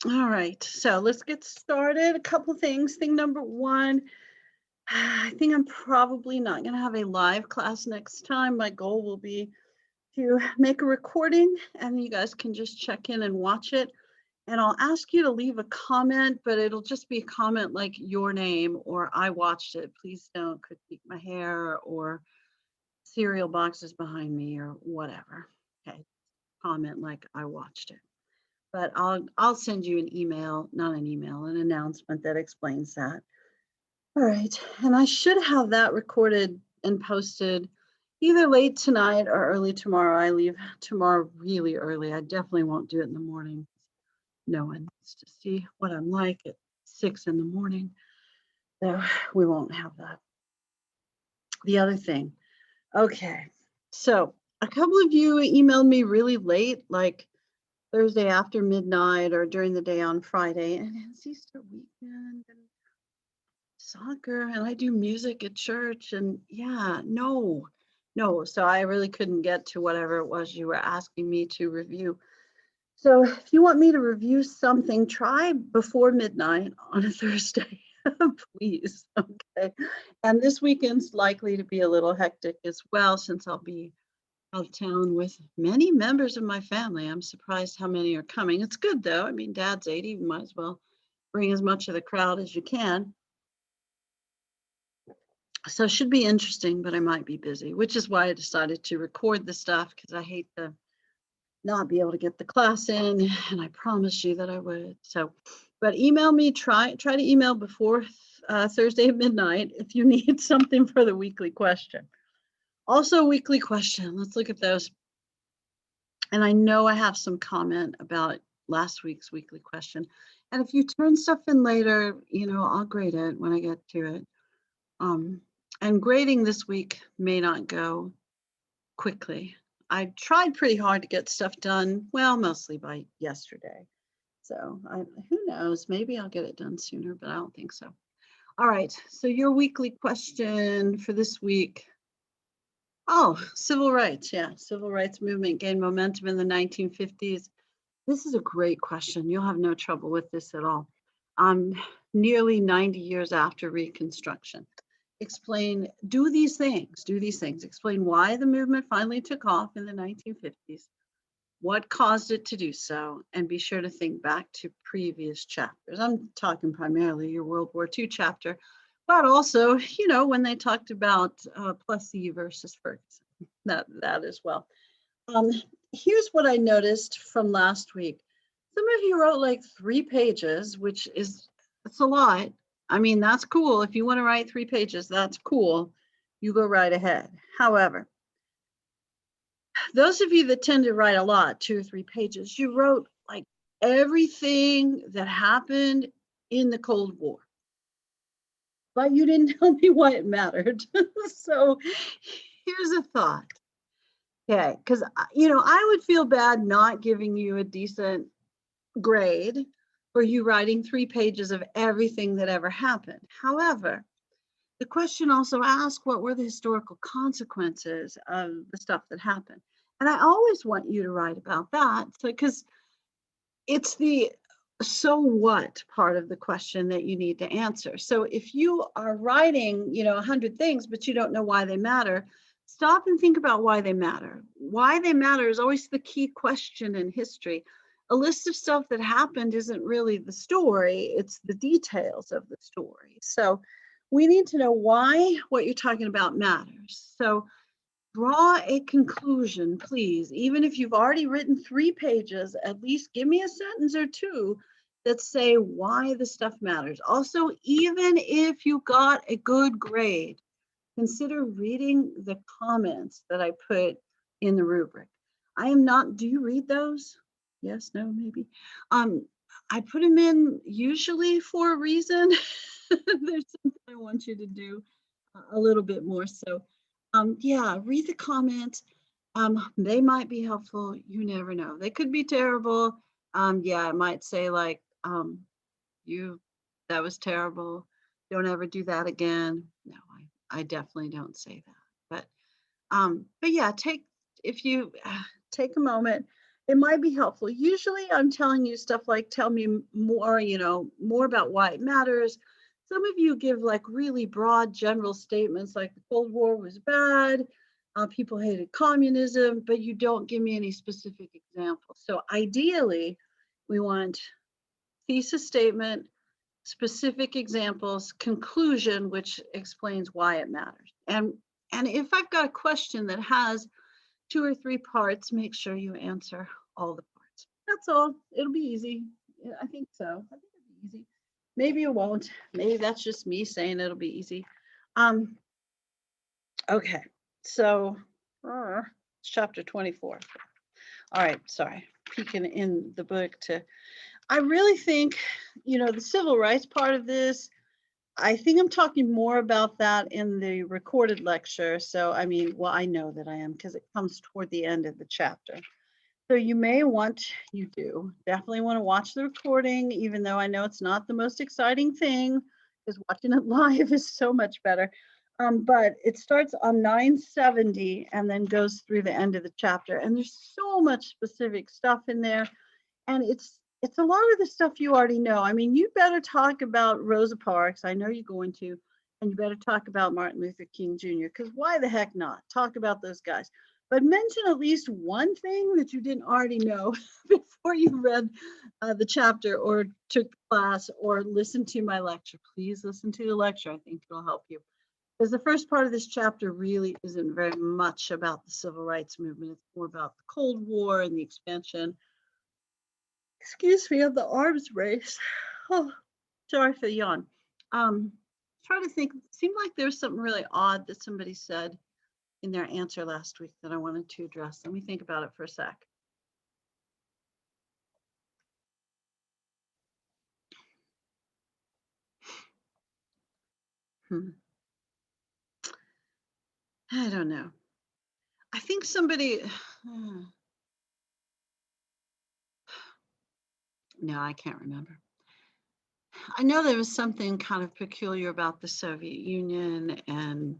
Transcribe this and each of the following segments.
All right, so let's get started. A couple things. Thing number one, I think I'm probably not going to have a live class next time. My goal will be to make a recording and you guys can just check in and watch it. And I'll ask you to leave a comment, but it'll just be a comment like your name or I watched it. Please don't critique my hair or cereal boxes behind me or whatever. Okay, comment like I watched it. But I'll send you an email, not an email, an announcement that explains that. All right, and I should have that recorded and posted either late tonight or early tomorrow. I leave tomorrow really early. I definitely won't do it in the morning. No one needs to see what I'm like at 6 in the morning. So we won't have that. The other thing, okay. So a couple of you emailed me really late, like Thursday after midnight or during the day on Friday, and it's Easter weekend and soccer, and I do music at church, and yeah, no, no. So I really couldn't get to whatever it was you were asking me to review. So if you want me to review something, try before midnight on a Thursday, please. Okay. And this weekend's likely to be a little hectic as well, since I'll be out of town with many members of my family. I'm surprised how many are coming. It's good though. I mean, Dad's 80, you might as well bring as much of the crowd as you can. So it should be interesting, but I might be busy, which is why I decided to record the stuff because I hate to not be able to get the class in, and I promised you that I would. So, but email me. Try to email before Thursday at midnight if you need something for the weekly question. Also, weekly question. Let's look at those. And I know I have some comment about last week's weekly question. And if you turn stuff in later, I'll grade it when I get to it. Um, and grading this week may not go quickly. I tried pretty hard to get stuff done, well, mostly by yesterday. So who knows? Maybe I'll get it done sooner, but I don't think so. All right. So your weekly question for this week. Oh, civil rights. Yeah. Civil rights movement gained momentum in the 1950s. This is a great question. You'll have no trouble with this at all. Nearly 90 years after Reconstruction. Do these things. Explain why the movement finally took off in the 1950s, what caused it to do so, and be sure to think back to previous chapters. I'm talking primarily your World War II chapter, but also, when they talked about Plessy versus Ferguson, that as well. Um, Here's what I noticed from last week. Some of you wrote like 3 pages, which is, it's a lot. I mean, that's cool. If you want to write 3 pages, that's cool. You go right ahead. However, those of you that tend to write a lot, 2 or 3 pages, you wrote like everything that happened in the Cold War, but you didn't tell me why it mattered. So here's a thought. Okay, because I would feel bad not giving you a decent grade for you writing 3 pages of everything that ever happened. However, the question also asks what were the historical consequences of the stuff that happened? And I always want you to write about that because it's the so what part of the question that you need to answer. So if you are writing, 100 things, but you don't know why they matter, stop and think about why they matter. Why they matter is always the key question in history. A list of stuff that happened isn't really the story, it's the details of the story. So we need to know why what you're talking about matters. So draw a conclusion, please. Even if you've already written 3 pages, at least give me a sentence or two that say why the stuff matters. Also, even if you got a good grade, consider reading the comments that I put in the rubric. I am not, do you read those? Yes, no, maybe. I put them in usually for a reason. There's something I want you to do a little bit more. So yeah, read the comments. They might be helpful. You never know. They could be terrible. Yeah, I might say like, you, that was terrible. Don't ever do that again. No, I definitely don't say that. But yeah, if you take a moment, it might be helpful. Usually I'm telling you stuff like, tell me more, more about why it matters. Some of you give like really broad general statements like the Cold War was bad, people hated communism, but you don't give me any specific examples. So ideally, we want thesis statement, specific examples, conclusion, which explains why it matters. And if I've got a question that has 2 or 3 parts, make sure you answer all the parts. That's all. It'll be easy. Yeah, I think so. I think it'll be easy. Maybe it won't. Maybe that's just me saying it'll be easy. Okay, so chapter 24. All right, sorry, peeking in the book I really think, the civil rights part of this, I think I'm talking more about that in the recorded lecture. So, I mean, well, I know that I am because it comes toward the end of the chapter. So you do definitely want to watch the recording, even though I know it's not the most exciting thing, because watching it live is so much better. But it starts on 970 and then goes through the end of the chapter. And there's so much specific stuff in there. And it's a lot of the stuff you already know. I mean, you better talk about Rosa Parks. I know you're going to. And you better talk about Martin Luther King Jr., because why the heck not? Talk about those guys. But mention at least one thing that you didn't already know before you read the chapter or took the class or listened to my lecture. Please listen to the lecture. I think it'll help you. Because the first part of this chapter really isn't very much about the civil rights movement. It's more about the Cold War and the expansion, of the arms race. Oh, sorry for the yawn. Trying to think, it seemed like there's something really odd that somebody said in their answer last week that I wanted to address. Let me think about it for a sec. I don't know. I think somebody, no, I can't remember. I know there was something kind of peculiar about the Soviet Union and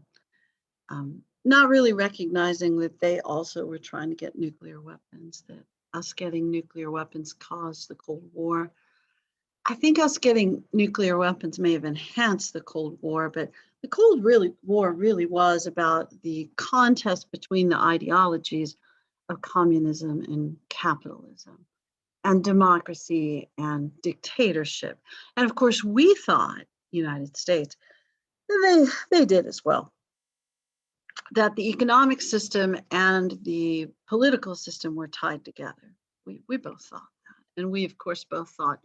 not really recognizing that they also were trying to get nuclear weapons, that us getting nuclear weapons caused the Cold War. I think us getting nuclear weapons may have enhanced the Cold War, but the Cold War really was about the contest between the ideologies of communism and capitalism and democracy and dictatorship. And of course, we thought, United States, they did as well, that the economic system and the political system were tied together. We both thought that. And we, of course, both thought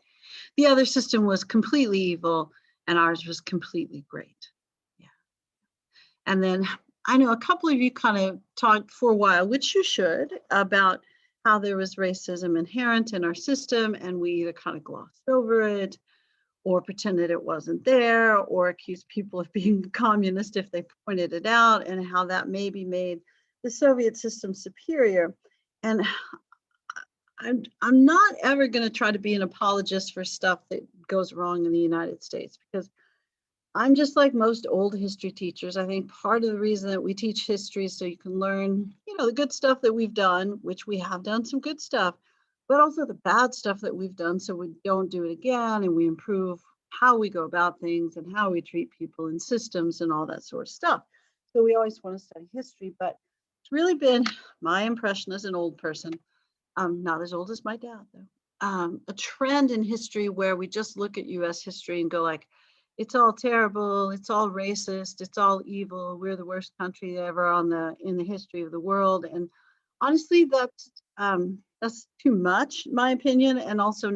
the other system was completely evil and ours was completely great. Yeah. And then I know a couple of you kind of talked for a while, which you should, about how there was racism inherent in our system and we either kind of glossed over it or pretended it wasn't there or accused people of being communist if they pointed it out, and how that maybe made the Soviet system superior. And I'm not ever going to try to be an apologist for stuff that goes wrong in the United States, because I'm just like most old history teachers. I think part of the reason that we teach history is so you can learn, the good stuff that we've done, which we have done some good stuff, but also the bad stuff that we've done so we don't do it again and we improve how we go about things and how we treat people and systems and all that sort of stuff. So we always want to study history, but it's really been my impression as an old person, not as old as my dad though, a trend in history where we just look at US history and go like, it's all terrible, it's all racist, it's all evil, we're the worst country ever in the history of the world. And honestly, that's too much, in my opinion, and also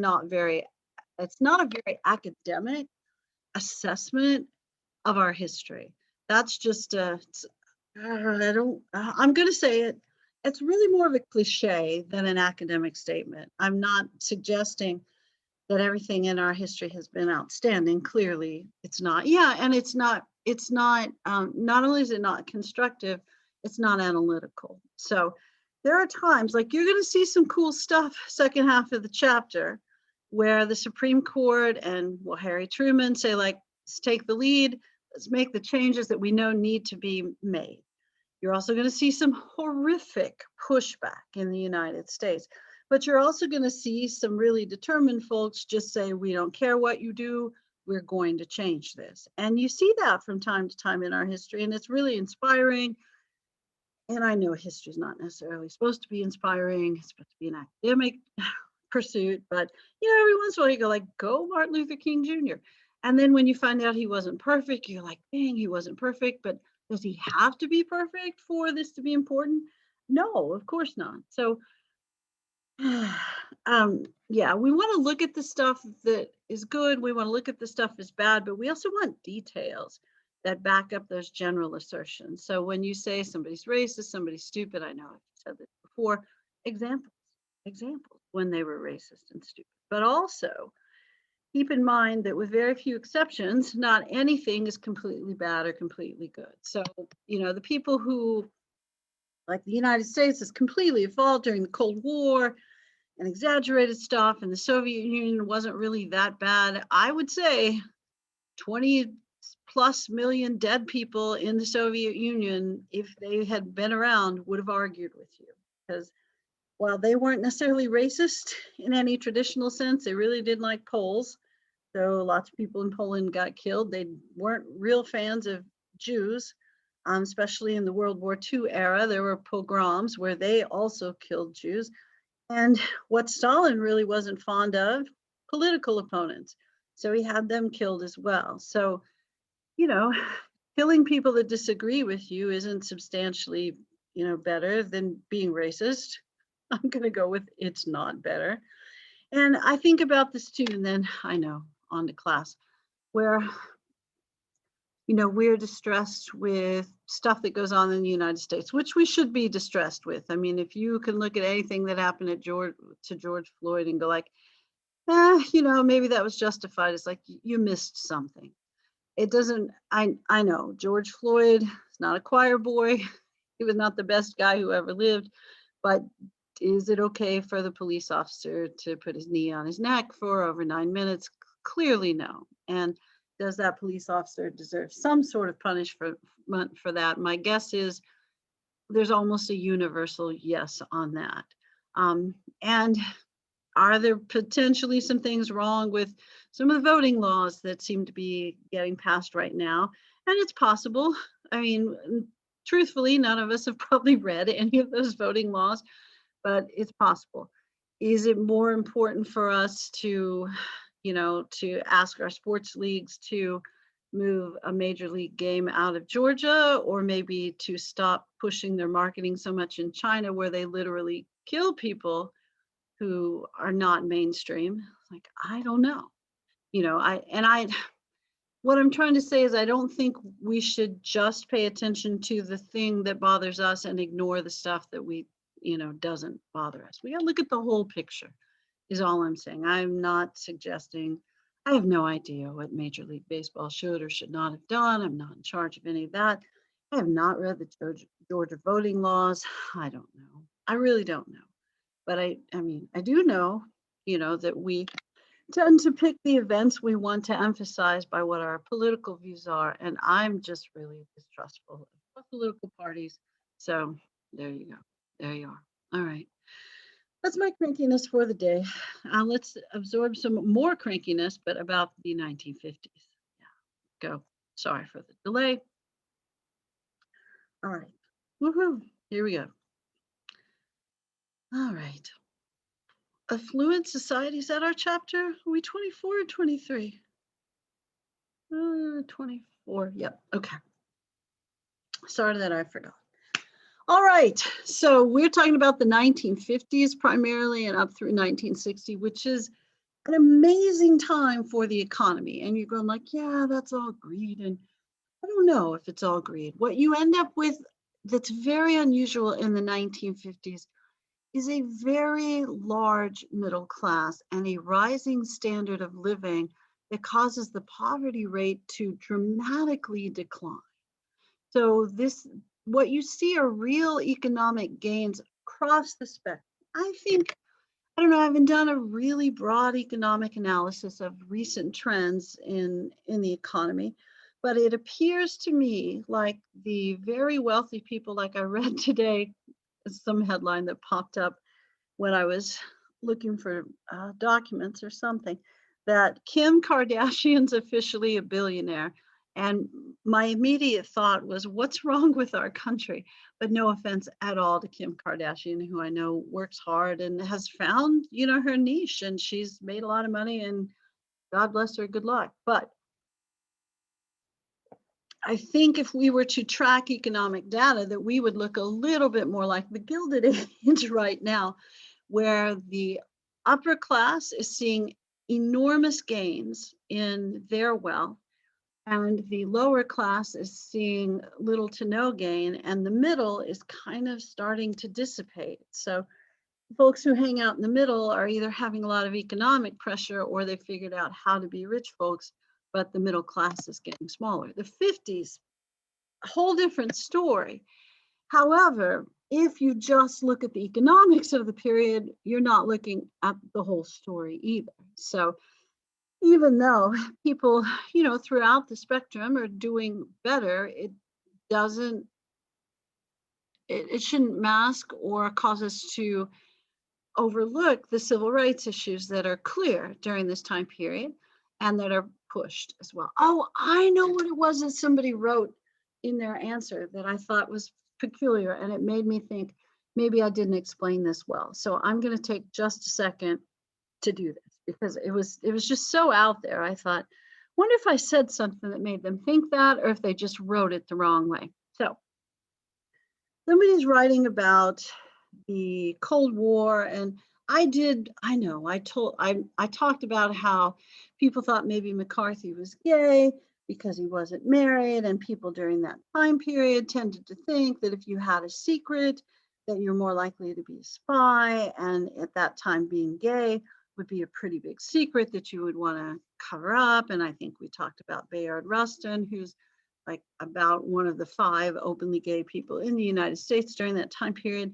it's not a very academic assessment of our history. That's just I'm going to say it. It's really more of a cliche than an academic statement. I'm not suggesting that everything in our history has been outstanding. Clearly, it's not. Yeah, and it's not. Not only is it not constructive, it's not analytical. So there are times like you're going to see some cool stuff second half of the chapter where the Supreme Court and Harry Truman say like, let's take the lead, let's make the changes that we know need to be made. You're also going to see some horrific pushback in the United States. But you're also going to see some really determined folks just say, we don't care what you do, we're going to change this. And you see that from time to time in our history, and it's really inspiring. And I know history is not necessarily supposed to be inspiring, it's supposed to be an academic pursuit, but every once in a while you go like, go Martin Luther King Jr. And then when you find out he wasn't perfect, you're like, dang, he wasn't perfect, but does he have to be perfect for this to be important? No, of course not. So yeah, we want to look at the stuff that is good. We want to look at the stuff that's bad, but we also want details that back up those general assertions. So when you say somebody's racist, somebody's stupid, I know I've said this before, examples when they were racist and stupid. But also keep in mind that with very few exceptions, not anything is completely bad or completely good. So, the people who, like the United States, is completely evolved during the Cold War and exaggerated stuff, and the Soviet Union wasn't really that bad. I would say 20 plus million dead people in the Soviet Union, if they had been around, would have argued with you. Because while they weren't necessarily racist in any traditional sense, they really didn't like Poles. So lots of people in Poland got killed. They weren't real fans of Jews, especially in the World War II era. There were pogroms where they also killed Jews. And what Stalin really wasn't fond of, political opponents. So he had them killed as well. So, killing people that disagree with you isn't substantially, better than being racist. I'm going to go with it's not better. And I think about this too, and then I know on to class, where we're distressed with stuff that goes on in the United States, which we should be distressed with. I mean, if you can look at anything that happened to George Floyd and go like, maybe that was justified. It's like you missed something. It doesn't, I know George Floyd is not a choir boy. He was not the best guy who ever lived, but is it okay for the police officer to put his knee on his neck for over 9 minutes? Clearly no. And does that police officer deserve some sort of punishment for that? My guess is there's almost a universal yes on that. And are there potentially some things wrong with some of the voting laws that seem to be getting passed right now? And it's possible. I mean, truthfully, none of us have probably read any of those voting laws, but it's possible. Is it more important for us to ask our sports leagues to move a major league game out of Georgia, or maybe to stop pushing their marketing so much in China where they literally kill people who are not mainstream? Like, I don't know. What I'm trying to say is I don't think we should just pay attention to the thing that bothers us and ignore the stuff that doesn't bother us. We got to look at the whole picture, is all I'm saying. I'm not suggesting, I have no idea what Major League Baseball should or should not have done. I'm not in charge of any of that. I have not read the Georgia voting laws. I don't know. I really don't know. But I mean, I do know, that we tend to pick the events we want to emphasize by what our political views are. And I'm just really distrustful of political parties. So there you go. There you are. All right. That's my crankiness for the day. Let's absorb some more crankiness, but about the 1950s. Yeah, go. Sorry for the delay. All right. Woohoo. Here we go. All right. Affluent society, is that our chapter? Are we 24 or 23? 24. Yep. Okay. Sorry that I forgot. All right. So we're talking about the 1950s primarily and up through 1960, which is an amazing time for the economy. And you're going like, yeah, that's all greed. And I don't know if it's all greed. What you end up with that's very unusual in the 1950s is a very large middle class and a rising standard of living that causes the poverty rate to dramatically decline. So what you see are real economic gains across the spectrum. I think, I don't know, I haven't done a really broad economic analysis of recent trends in the economy, but it appears to me like the very wealthy people, like I read today, some headline that popped up when I was looking for documents or something, that Kim Kardashian's officially a billionaire. And my immediate thought was, what's wrong with our country? But no offense at all to Kim Kardashian, who I know works hard and has found, her niche, and she's made a lot of money, and God bless her, good luck. But I think if we were to track economic data, that we would look a little bit more like the Gilded Age right now, where the upper class is seeing enormous gains in their wealth, and the lower class is seeing little to no gain, and the middle is kind of starting to dissipate. So folks who hang out in the middle are either having a lot of economic pressure, or they figured out how to be rich folks, but the middle class is getting smaller. The 50s, a whole different story. However, if you just look at the economics of the period, you're not looking at the whole story either. So even though people, throughout the spectrum are doing better, doesn't, it shouldn't mask or cause us to overlook the civil rights issues that are clear during this time period and that are pushed as well. Oh, I know what it was that somebody wrote in their answer that I thought was peculiar, and it made me think maybe I didn't explain this well. So I'm going to take just a second to do this, because it was just so out there. I thought, wonder if I said something that made them think that, or if they just wrote it the wrong way. So somebody's writing about the Cold War, and I talked about how people thought maybe McCarthy was gay because he wasn't married, and people during that time period tended to think that if you had a secret, that you're more likely to be a spy, and at that time being gay would be a pretty big secret that you would want to cover up. And I think we talked about Bayard Rustin, who's like about one of the 5 openly gay people in the United States during that time period.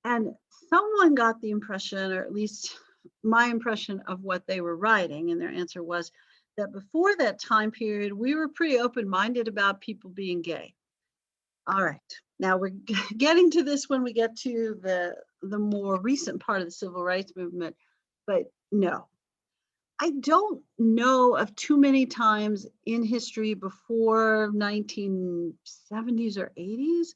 And someone got the impression, or at least my impression of what they were writing, and their answer was that before that time period, we were pretty open-minded about people being gay. All right, now we're getting to this when we get to the more recent part of the civil rights movement, but no. I don't know of too many times in history before 1970s or 80s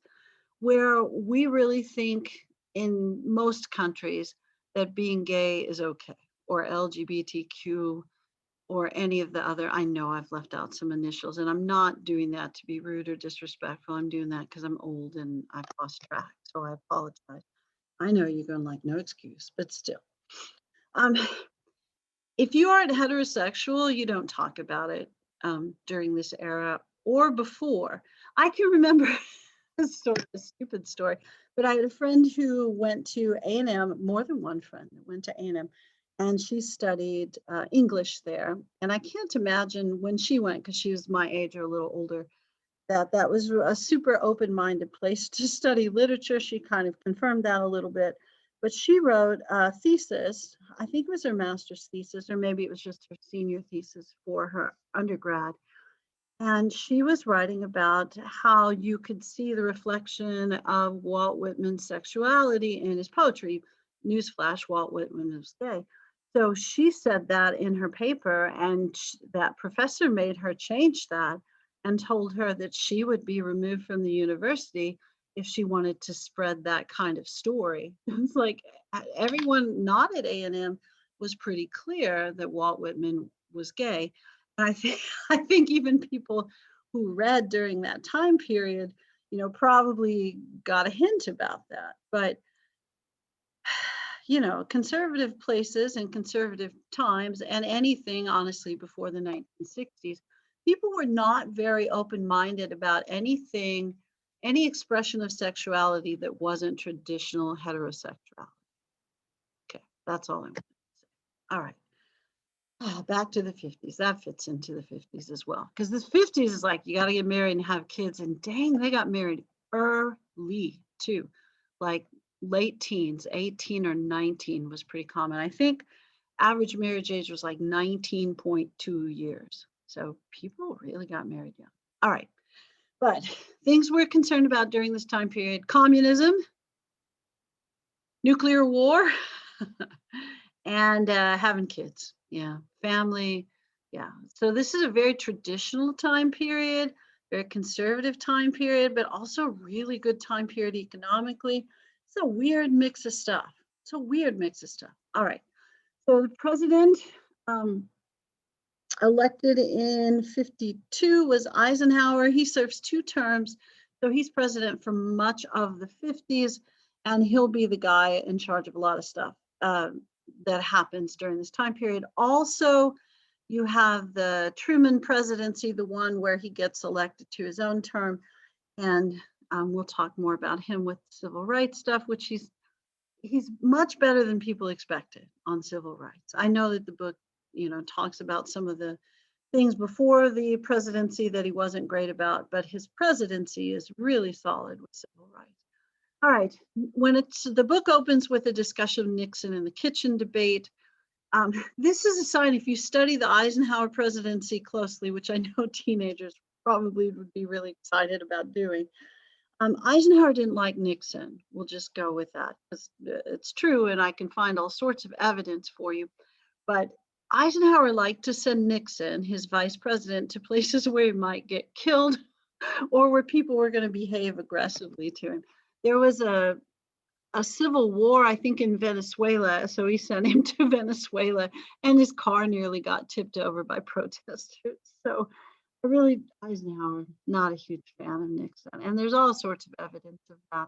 where we really think in most countries that being gay is okay, or LGBTQ, or any of the other. I know I've left out some initials, and I'm not doing that to be rude or disrespectful. I'm doing that because I'm old and I've lost track, so I apologize. I know you're going like, no excuse, but still. Um, if you aren't heterosexual, you don't talk about it during this era or before. I can remember a stupid story, but I had a friend who went to A&M, more than one friend that went to A&M, and she studied English there. And I can't imagine when she went, because she was my age or a little older, that was a super open-minded place to study literature. She kind of confirmed that a little bit. But she wrote a thesis, I think it was her master's thesis, or maybe it was just her senior thesis for her undergrad. And she was writing about how you could see the reflection of Walt Whitman's sexuality in his poetry. Newsflash, Walt Whitman was gay. So she said that in her paper, and that professor made her change that and told her that she would be removed from the university if she wanted to spread that kind of story. It's like everyone not at A&M was pretty clear that Walt Whitman was gay. I think I think even people who read during that time period, probably got a hint about that. But conservative places and conservative times, and anything honestly before the 1960s, people were not very open-minded about anything, any expression of sexuality that wasn't traditional heterosexuality. Okay, that's all I'm going to say. All right. Oh, back to the 50s. That fits into the 50s as well. Because the 50s is like, you got to get married and have kids. And dang, they got married early too. Like late teens, 18 or 19 was pretty common. I think average marriage age was like 19.2 years. So people really got married young. All right. But things we're concerned about during this time period: communism, nuclear war, and having kids. Yeah, family. Yeah. So this is a very traditional time period, very conservative time period, but also a really good time period economically. It's a weird mix of stuff. It's a weird mix of stuff. All right. So the president um, elected in 52 was Eisenhower. He serves 2 terms. So he's president for much of the 50s, and he'll be the guy in charge of a lot of stuff that happens during this time period. Also, you have the Truman presidency, the one where he gets elected to his own term. And we'll talk more about him with civil rights stuff, which he's much better than people expected on civil rights. I know that the book, talks about some of the things before the presidency that he wasn't great about, but his presidency is really solid with civil rights. All right, the book opens with a discussion of Nixon and the kitchen debate. This is a sign, if you study the Eisenhower presidency closely, which I know teenagers probably would be really excited about doing. Eisenhower didn't like Nixon. We'll just go with that because it's true, and I can find all sorts of evidence for you. But Eisenhower liked to send Nixon, his vice president, to places where he might get killed or where people were going to behave aggressively to him. There was a civil war, I think, in Venezuela. So he sent him to Venezuela, and his car nearly got tipped over by protesters. So Eisenhower, not a huge fan of Nixon. And there's all sorts of evidence of that,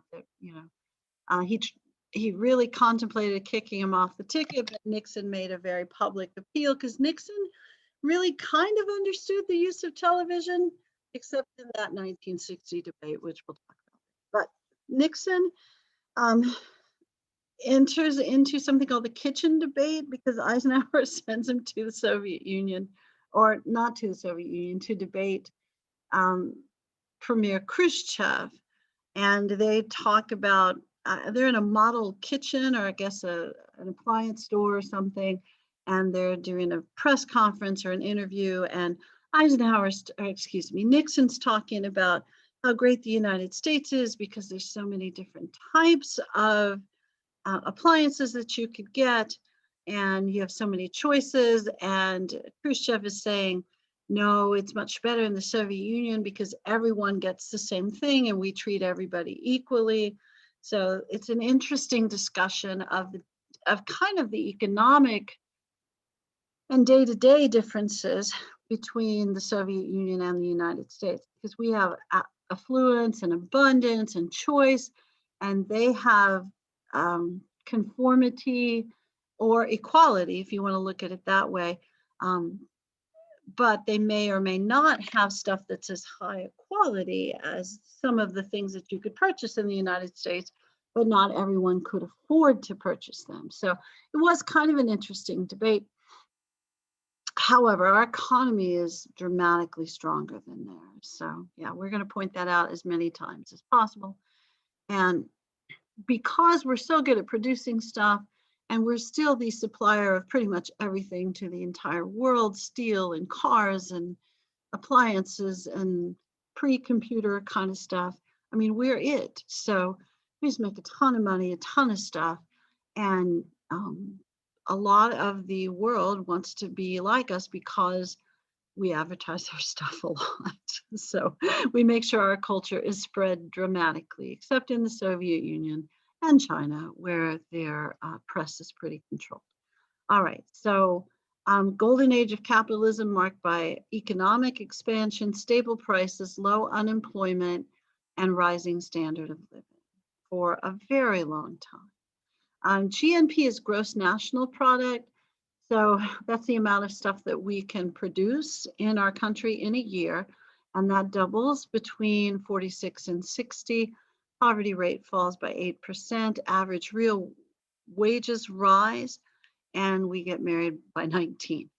he really contemplated kicking him off the ticket, but Nixon made a very public appeal because Nixon really kind of understood the use of television, except in that 1960 debate, which we'll talk about. But Nixon enters into something called the kitchen debate because Eisenhower sends him to the Soviet Union, or not to the Soviet Union, to debate Premier Khrushchev. And they talk about, they're in a model kitchen, or I guess an appliance store or something, and they're doing a press conference or an interview, and Nixon's talking about how great the United States is because there's so many different types of appliances that you could get, and you have so many choices. And Khrushchev is saying, no, it's much better in the Soviet Union because everyone gets the same thing and we treat everybody equally. So it's an interesting discussion of kind of the economic and day-to-day differences between the Soviet Union and the United States, because we have affluence and abundance and choice, and they have conformity or equality, if you want to look at it that way. But they may or may not have stuff that's as high a quality as some of the things that you could purchase in the United States, but not everyone could afford to purchase them. So it was kind of an interesting debate. However, our economy is dramatically stronger than theirs. So yeah, we're going to point that out as many times as possible. And because we're so good at producing stuff, and we're still the supplier of pretty much everything to the entire world, steel and cars and appliances and pre-computer kind of stuff. I mean, we're it. So we just make a ton of money, a ton of stuff. And a lot of the world wants to be like us because we advertise our stuff a lot. So we make sure our culture is spread dramatically, except in the Soviet Union and China, where their press is pretty controlled. All right, so golden age of capitalism marked by economic expansion, stable prices, low unemployment, and rising standard of living for a very long time. GNP is gross national product. So that's the amount of stuff that we can produce in our country in a year, and that doubles between 46 and 60. Poverty rate falls by 8%, average real wages rise, and we get married by 19.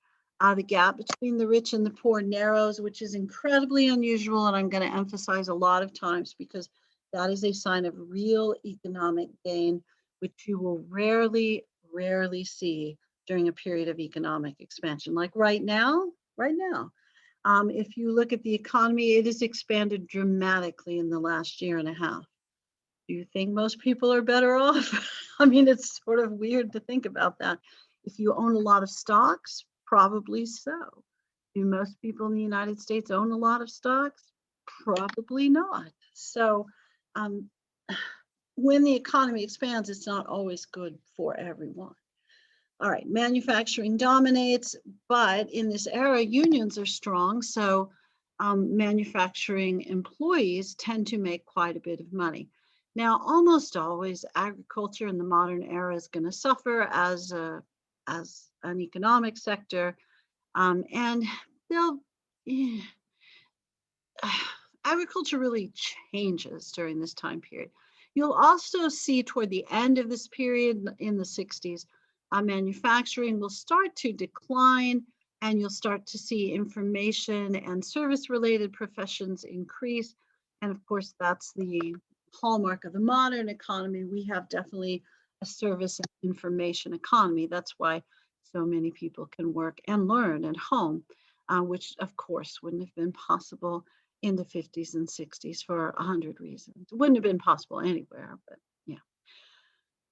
The gap between the rich and the poor narrows, which is incredibly unusual, and I'm going to emphasize a lot of times because that is a sign of real economic gain, which you will rarely see during a period of economic expansion. Like right now, if you look at the economy, it has expanded dramatically in the last year and a half. Do you think most people are better off? I mean, it's sort of weird to think about that. If you own a lot of stocks, probably so. Do most people in the United States own a lot of stocks? Probably not. So um, when the economy expands, it's not always good for everyone. All right, manufacturing dominates, but in this era, unions are strong. So manufacturing employees tend to make quite a bit of money. Now, almost always, agriculture in the modern era is going to suffer as an economic sector, and they'll. eh, Agriculture really changes during this time period. You'll also see toward the end of this period in the 60s, manufacturing will start to decline, and you'll start to see information and service related professions increase. And of course, that's the hallmark of the modern economy. We have definitely a service and information economy. That's why so many people can work and learn at home, which of course wouldn't have been possible in the 50s and 60s for 100 reasons. It wouldn't have been possible anywhere, but yeah.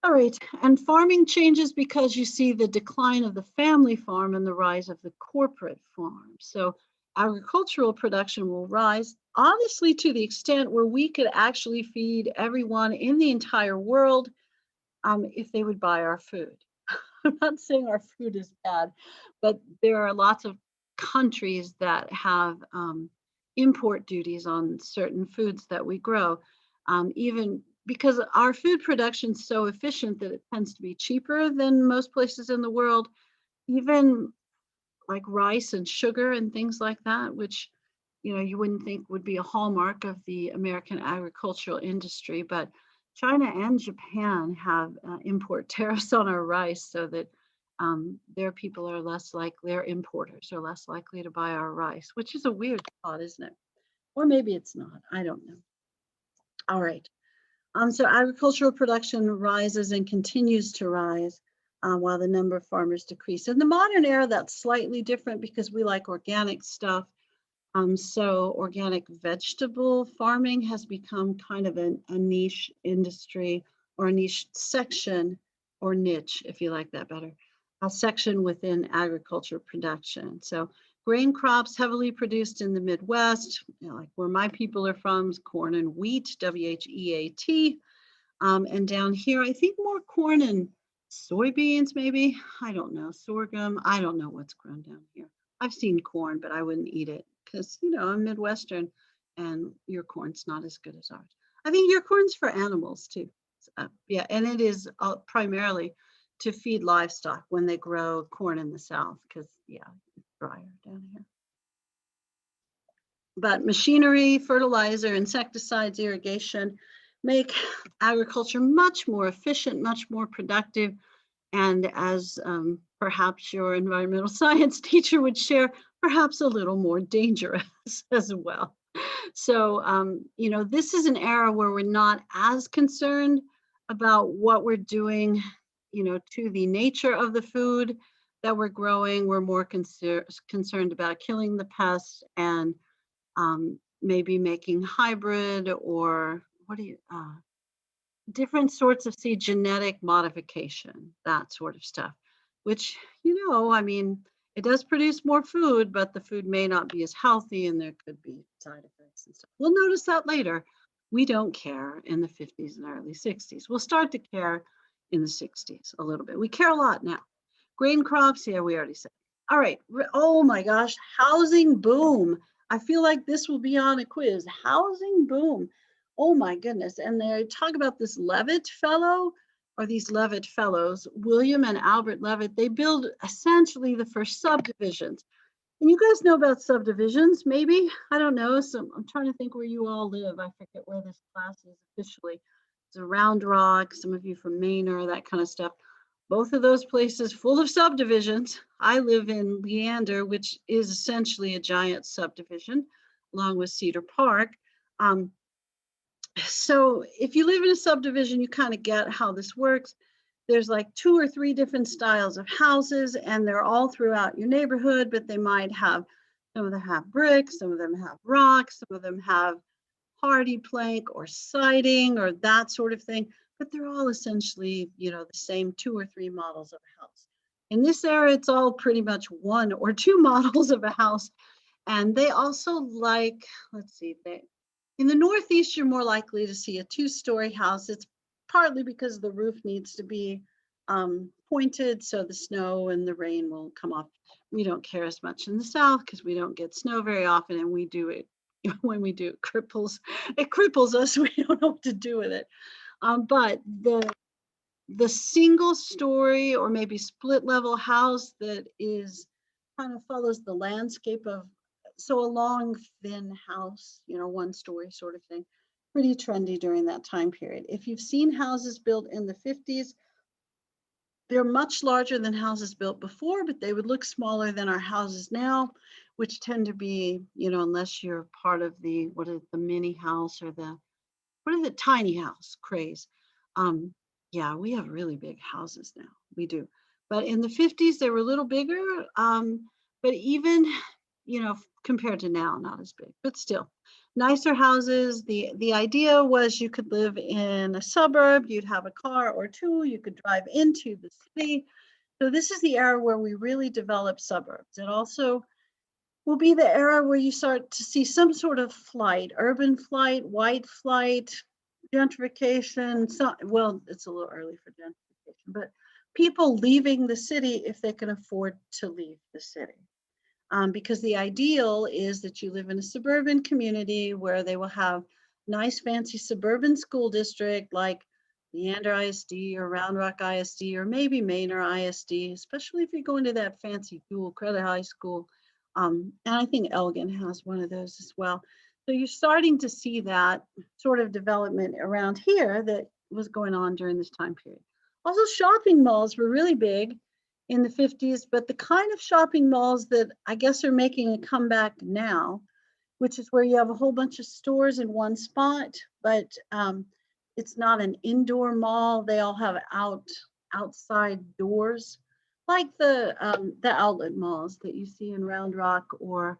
All right, and farming changes because you see the decline of the family farm and the rise of the corporate farm. So agricultural production will rise, honestly, to the extent where we could actually feed everyone in the entire world if they would buy our food. I'm not saying our food is bad, but there are lots of countries that have import duties on certain foods that we grow, even because our food production is so efficient that it tends to be cheaper than most places in the world, even like rice and sugar and things like that, which you wouldn't think would be a hallmark of the American agricultural industry. But China and Japan have import tariffs on our rice, so that their people are less likely, their importers are less likely to buy our rice, which is a weird thought, isn't it? Or maybe it's not. I don't know. All right. So agricultural production rises and continues to rise while the number of farmers decrease. In the modern era, that's slightly different because we like organic stuff. So organic vegetable farming has become kind of a niche industry, or a niche section, or niche, if you like that better, a section within agriculture production. So grain crops heavily produced in the Midwest, like where my people are from, corn and wheat, WHEAT. And down here, I think more corn and soybeans, maybe. I don't know, sorghum. I don't know what's grown down here. I've seen corn, but I wouldn't eat it because, I'm Midwestern and your corn's not as good as ours. I think your corn's for animals too. Yeah, and it is primarily to feed livestock when they grow corn in the South because, yeah, it's drier down here. But machinery, fertilizer, insecticides, irrigation make agriculture much more efficient, much more productive, and as perhaps your environmental science teacher would share, perhaps a little more dangerous as well. So, this is an era where we're not as concerned about what we're doing, to the nature of the food that we're growing. We're more concerned about killing the pests and maybe making hybrid, or different sorts of seed genetic modification, that sort of stuff, which, I mean, it does produce more food, but the food may not be as healthy and there could be side effects and stuff. We'll notice that later. We don't care in the 50s and early 60s. We'll start to care in the 60s a little bit. We care a lot now. Grain crops, yeah, we already said. All right. Oh my gosh, housing boom. I feel like this will be on a quiz. Housing boom. Oh my goodness. And they talk about this Levitt fellow, or these Levitt fellows, William and Albert Levitt. They build essentially the first subdivisions. And you guys know about subdivisions, maybe? I don't know. So I'm trying to think where you all live. I forget where this class is officially. It's Round Rock, some of you from Maine, or that kind of stuff. Both of those places full of subdivisions. I live in Leander, which is essentially a giant subdivision, along with Cedar Park. So if you live in a subdivision, you kind of get how this works. There's like 2 or 3 different styles of houses, and they're all throughout your neighborhood, but they might have, some of them have brick, some of them have rock, some of them have hardy plank or siding or that sort of thing, but they're all essentially, the same 2 or 3 models of a house. In this era, it's all pretty much one or two models of a house. And they also like, let's see, in the Northeast, you're more likely to see a two-story house. It's partly because the roof needs to be pointed so the snow and the rain will come off. We don't care as much in the South because we don't get snow very often, and we do it when we do it cripples us. We don't know what to do with it. But the single story or maybe split level house that is kind of follows the landscape of, so a long thin house, one story sort of thing, pretty trendy during that time period. If you've seen houses built in the 50s, they're much larger than houses built before, but they would look smaller than our houses now, which tend to be, unless you're part of the mini house or the tiny house craze. Yeah, we have really big houses now. We do. But in the 50s, they were a little bigger. But even, compared to now, not as big, but still nicer houses. The idea was you could live in a suburb, you'd have a car or two, you could drive into the city. So this is the era where we really develop suburbs. It also will be the era where you start to see some sort of flight, urban flight, white flight, gentrification. Well, it's a little early for gentrification, but people leaving the city if they can afford to leave the city. Because the ideal is that you live in a suburban community where they will have nice, fancy suburban school district like Leander ISD or Round Rock ISD or maybe Manor ISD, especially if you go into that fancy dual credit high school. And I think Elgin has one of those as well. So you're starting to see that sort of development around here that was going on during this time period. Also, shopping malls were really big in the 50s, but the kind of shopping malls that I guess are making a comeback now, which is where you have a whole bunch of stores in one spot, but it's not an indoor mall. They all have outside doors, like the outlet malls that you see in Round Rock or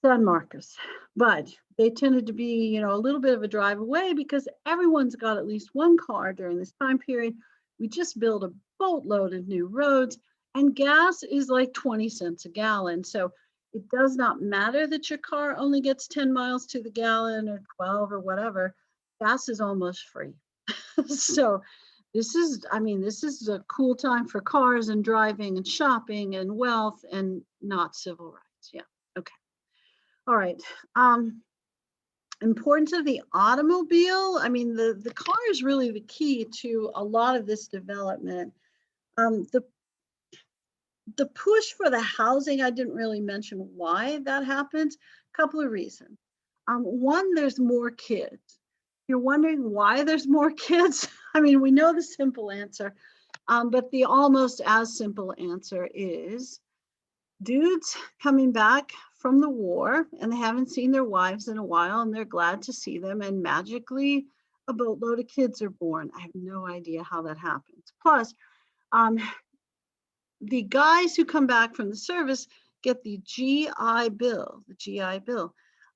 San Marcos. But they tended to be, a little bit of a drive away because everyone's got at least one car during this time period. We just built a boatload of new roads, and gas is like 20 cents a gallon. So it does not matter that your car only gets 10 miles to the gallon or 12 or whatever. Gas is almost free. So this is a cool time for cars and driving and shopping and wealth and not civil rights. Yeah. Okay. All right. Importance of the automobile. I mean, the car is really the key to a lot of this development. The push for the housing, I didn't really mention why that happens. A couple of reasons. One, there's more kids. You're wondering why there's more kids? I mean, we know the simple answer, but the almost as simple answer is dudes coming back from the war and they haven't seen their wives in a while and they're glad to see them, and magically a boatload of kids are born. I have no idea how that happens. Plus, the guys who come back from the service get the GI Bill,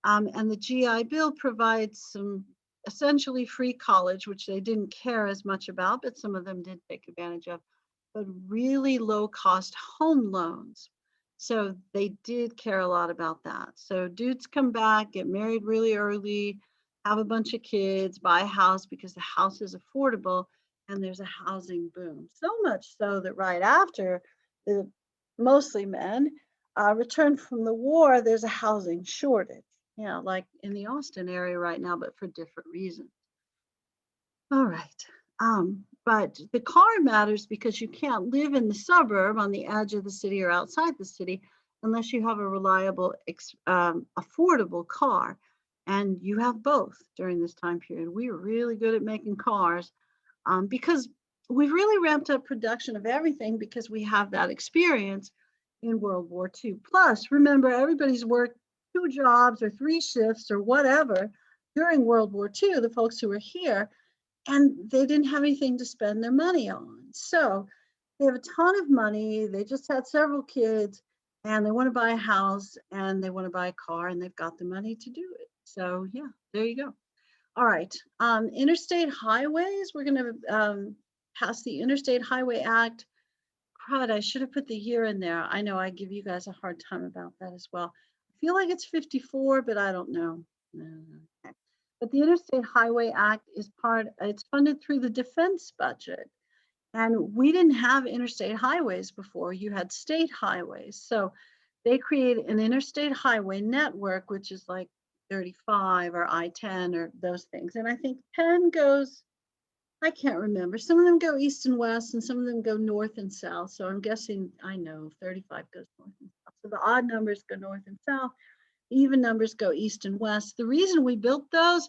and the GI Bill provides some essentially free college, which they didn't care as much about, but some of them did take advantage of, but really low cost home loans. So they did care a lot about that. So dudes come back, get married really early, have a bunch of kids, buy a house because the house is affordable, and there's a housing boom. So much so that right after the mostly men return from the war, there's a housing shortage. Like in the Austin area right now, but for different reasons. All right. But the car matters because you can't live in the suburb on the edge of the city or outside the city unless you have a reliable, affordable car. And you have both during this time period. We were really good at making cars because we've really ramped up production of everything because we have that experience in World War II. Plus, remember, everybody's worked 2 jobs or 3 shifts or whatever during World War II, the folks who were here, and they didn't have anything to spend their money on. So they have a ton of money. They just had several kids and they want to buy a house and they want to buy a car and they've got the money to do it. So yeah, there you go. All right, interstate highways. We're going to pass the Interstate Highway Act crud, I should have put the year in there. I know I give you guys a hard time about that as well. I feel like it's 54, but I don't know. Okay. But the Interstate Highway Act is it's funded through the defense budget. And we didn't have interstate highways before. You had state highways. So they created an interstate highway network, which is like 35 or I-10 or those things. And I think 10 goes, I can't remember. Some of them go east and west, and some of them go north and south. So I'm guessing, I know 35 goes north and south. So the odd numbers go north and south. Even numbers go east and west. The reason we built those,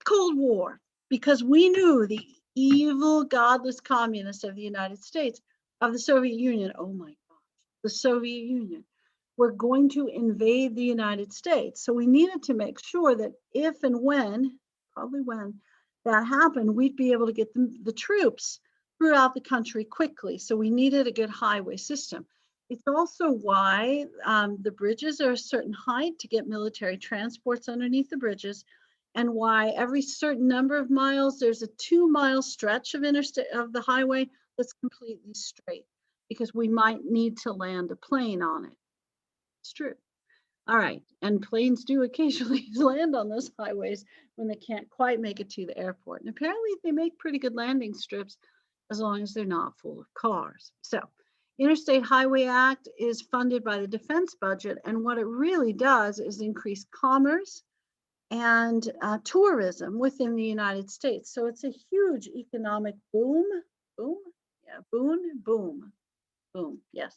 Cold War, because we knew the evil, godless communists of the United States, of the Soviet Union, oh my gosh, the Soviet Union, were going to invade the United States. So we needed to make sure that if and when, probably when that happened, we'd be able to get the troops throughout the country quickly. So we needed a good highway system. It's also why the bridges are a certain height to get military transports underneath the bridges, and why every certain number of miles, there's a 2-mile stretch of the highway that's completely straight, because we might need to land a plane on it. It's true. All right, and planes do occasionally land on those highways when they can't quite make it to the airport. And apparently they make pretty good landing strips as long as they're not full of cars. So Interstate Highway Act is funded by the defense budget, and what it really does is increase commerce and tourism within the United States. So it's a huge economic boom, yes.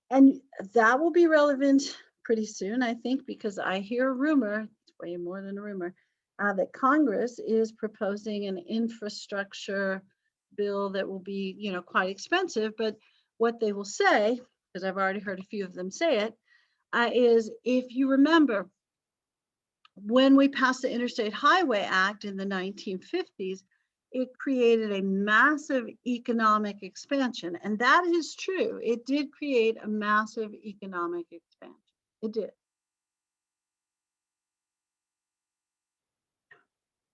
And that will be relevant pretty soon, I think, because I hear a rumor, it's way more than a rumor, that Congress is proposing an infrastructure bill that will be, quite expensive. But what they will say, because I've already heard a few of them say it, is if you remember, when we passed the Interstate Highway Act in the 1950s, it created a massive economic expansion. And that is true. It did create a massive economic expansion. It did.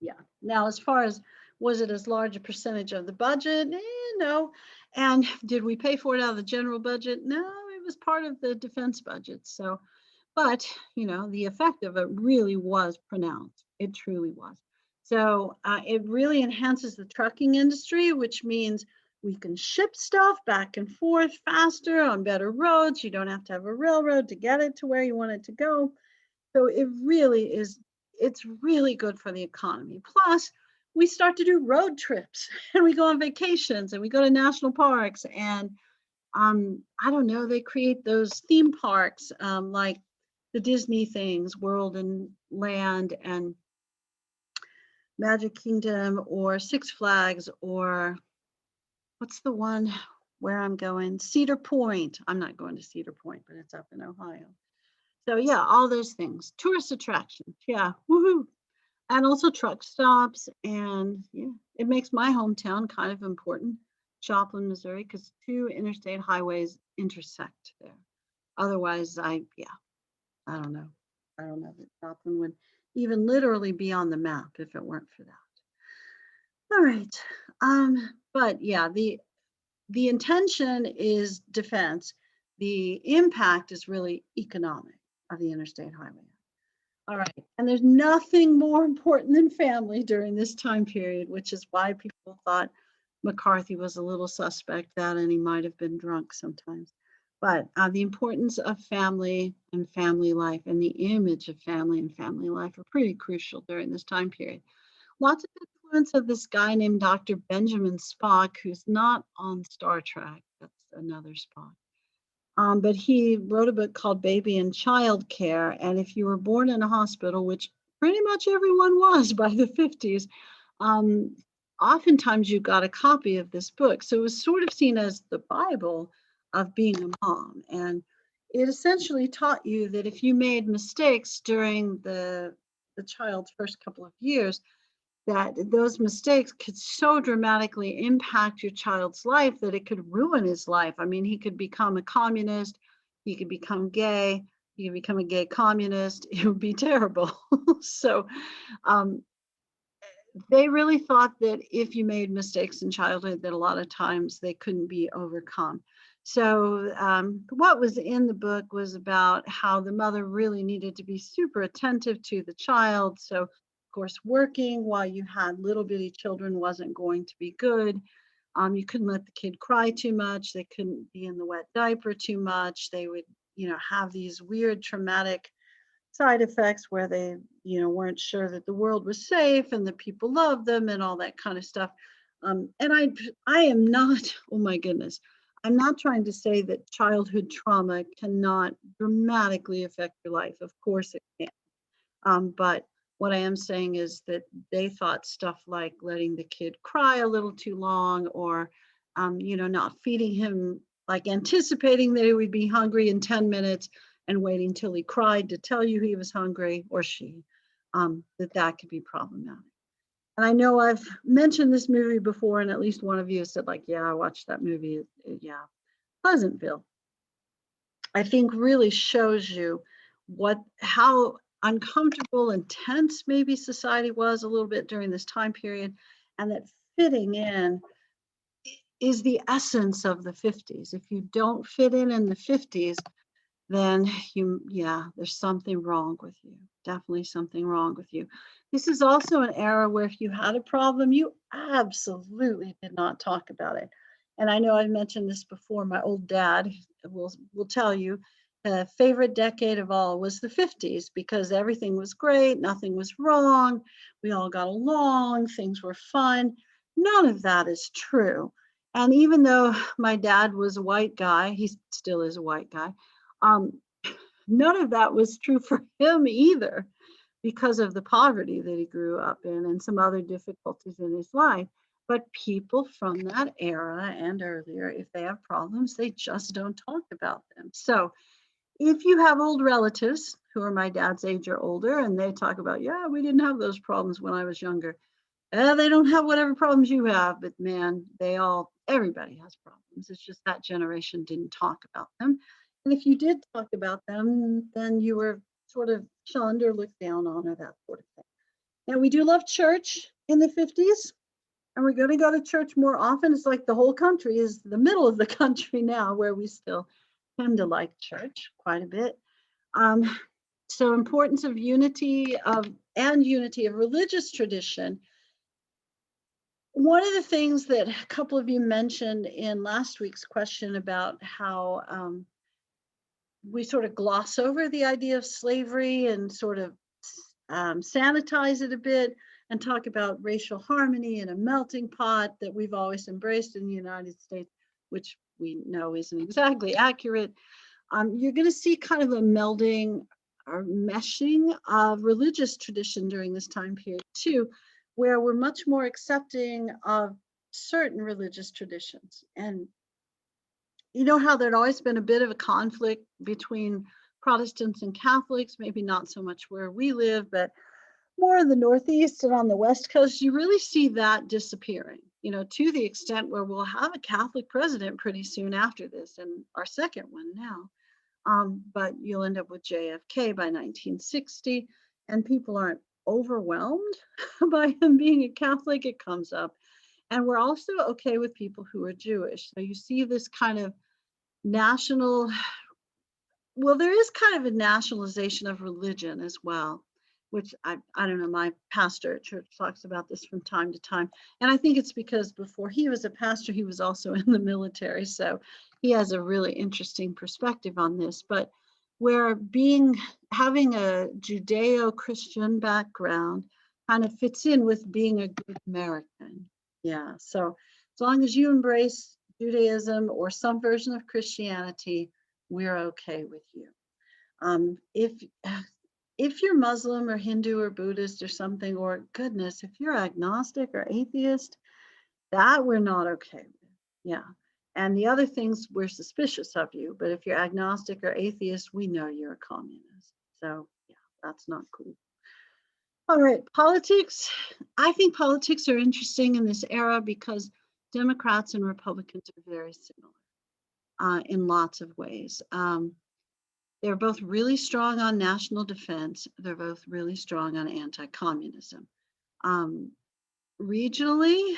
Yeah. Now, as far as, was it as large a percentage of the budget? No. And did we pay for it out of the general budget? No, it was part of the defense budget. So, but, the effect of it really was pronounced. It truly was. So it really enhances the trucking industry, which means we can ship stuff back and forth faster on better roads. You don't have to have a railroad to get it to where you want it to go. So it really is, it's really good for the economy. Plus, we start to do road trips and we go on vacations and we go to national parks, and I don't know, they create those theme parks like the Disney things, World and Land and Magic Kingdom, or Six Flags, or what's the one where I'm going? Cedar Point. I'm not going to Cedar Point, but it's up in Ohio. So yeah, all those things, tourist attractions. Yeah, woohoo. And also truck stops. And yeah, it makes my hometown kind of important, Joplin, Missouri, because 2 interstate highways intersect there. Otherwise, I don't know. I don't know that Joplin would even literally be on the map if it weren't for that. All right. But yeah, the intention is defense. The impact is really economic of the interstate highway. All right. And there's nothing more important than family during this time period, which is why people thought McCarthy was a little suspect, that, and he might have been drunk sometimes. But the importance of family and family life and the image of family and family life are pretty crucial during this time period. Lots of influence of this guy named Dr. Benjamin Spock, who's not on Star Trek. That's another Spock. But he wrote a book called Baby and Child Care. And if you were born in a hospital, which pretty much everyone was by the 50s, oftentimes you got a copy of this book. So it was sort of seen as the Bible of being a mom. And it essentially taught you that if you made mistakes during the child's first couple of years, that those mistakes could so dramatically impact your child's life that it could ruin his life. I mean, he could become a communist, he could become gay, he could become a gay communist. It would be terrible. So they really thought that if you made mistakes in childhood, that a lot of times they couldn't be overcome. So what was in the book was about how the mother really needed to be super attentive to the child. So of course, working while you had little bitty children wasn't going to be good. You couldn't let the kid cry too much. They couldn't be in the wet diaper too much. They would, have these weird traumatic side effects where they, weren't sure that the world was safe and that people loved them and all that kind of stuff. And I am not, oh my goodness, I'm not trying to say that childhood trauma cannot dramatically affect your life. Of course it can. But what I am saying is that they thought stuff like letting the kid cry a little too long, or, not feeding him, like anticipating that he would be hungry in 10 minutes and waiting till he cried to tell you he was hungry, or she, that could be problematic. And I know I've mentioned this movie before, and at least one of you said, like, yeah, I watched that movie. Yeah, Pleasantville, I think really shows you how uncomfortable and tense maybe society was a little bit during this time period, and that fitting in is the essence of the 50s. If you don't fit in the 50s, then there's something wrong with you. Definitely something wrong with you. This is also an era where if you had a problem, you absolutely did not talk about it. And I know I mentioned this before. My old dad will tell you favorite decade of all was the 50s because everything was great, nothing was wrong, we all got along, things were fun. None of that is true. And even though my dad was a white guy, he still is a white guy, um, none of that was true for him either because of the poverty that he grew up in and some other difficulties in his life. But people from that era and earlier, if they have problems, they just don't talk about them. So if you have old relatives who are my dad's age or older and they talk about, yeah, we didn't have those problems when I was younger. They don't have whatever problems you have, but man, everybody has problems. It's just that generation didn't talk about them. And if you did talk about them, then you were sort of shunned or looked down on or that sort of thing. Now, we do love church in the 50s, and we're going to go to church more often. It's like the whole country is the middle of the country now, where we still tend to like church quite a bit. So importance of unity and unity of religious tradition. One of the things that a couple of you mentioned in last week's question about how we sort of gloss over the idea of slavery and sort of sanitize it a bit and talk about racial harmony and a melting pot that we've always embraced in the United States, which we know isn't exactly accurate. You're going to see kind of a melding or meshing of religious tradition during this time period too, where we're much more accepting of certain religious traditions. And you know how there'd always been a bit of a conflict between Protestants and Catholics, maybe not so much where we live, but more in the Northeast and on the West Coast, you really see that disappearing, to the extent where we'll have a Catholic president pretty soon after this, and our second one now. But you'll end up with JFK by 1960, and people aren't overwhelmed by him being a Catholic. It comes up. And we're also okay with people who are Jewish. So you see this kind of national, well, there is kind of a nationalization of religion as well, which I don't know, my pastor at church talks about this from time to time. And I think it's because before he was a pastor, he was also in the military. So he has a really interesting perspective on this. But where having a Judeo-Christian background kind of fits in with being a good American. Yeah. So as long as you embrace Judaism or some version of Christianity, we're okay with you. If you're Muslim or Hindu or Buddhist or something, or goodness, if you're agnostic or atheist, that we're not okay with. Yeah. And the other things, we're suspicious of you. But if you're agnostic or atheist, we know you're a communist. So yeah, that's not cool. All right, politics. I think politics are interesting in this era because Democrats and Republicans are very similar in lots of ways. They're both really strong on national defense. They're both really strong on anti-communism. regionally,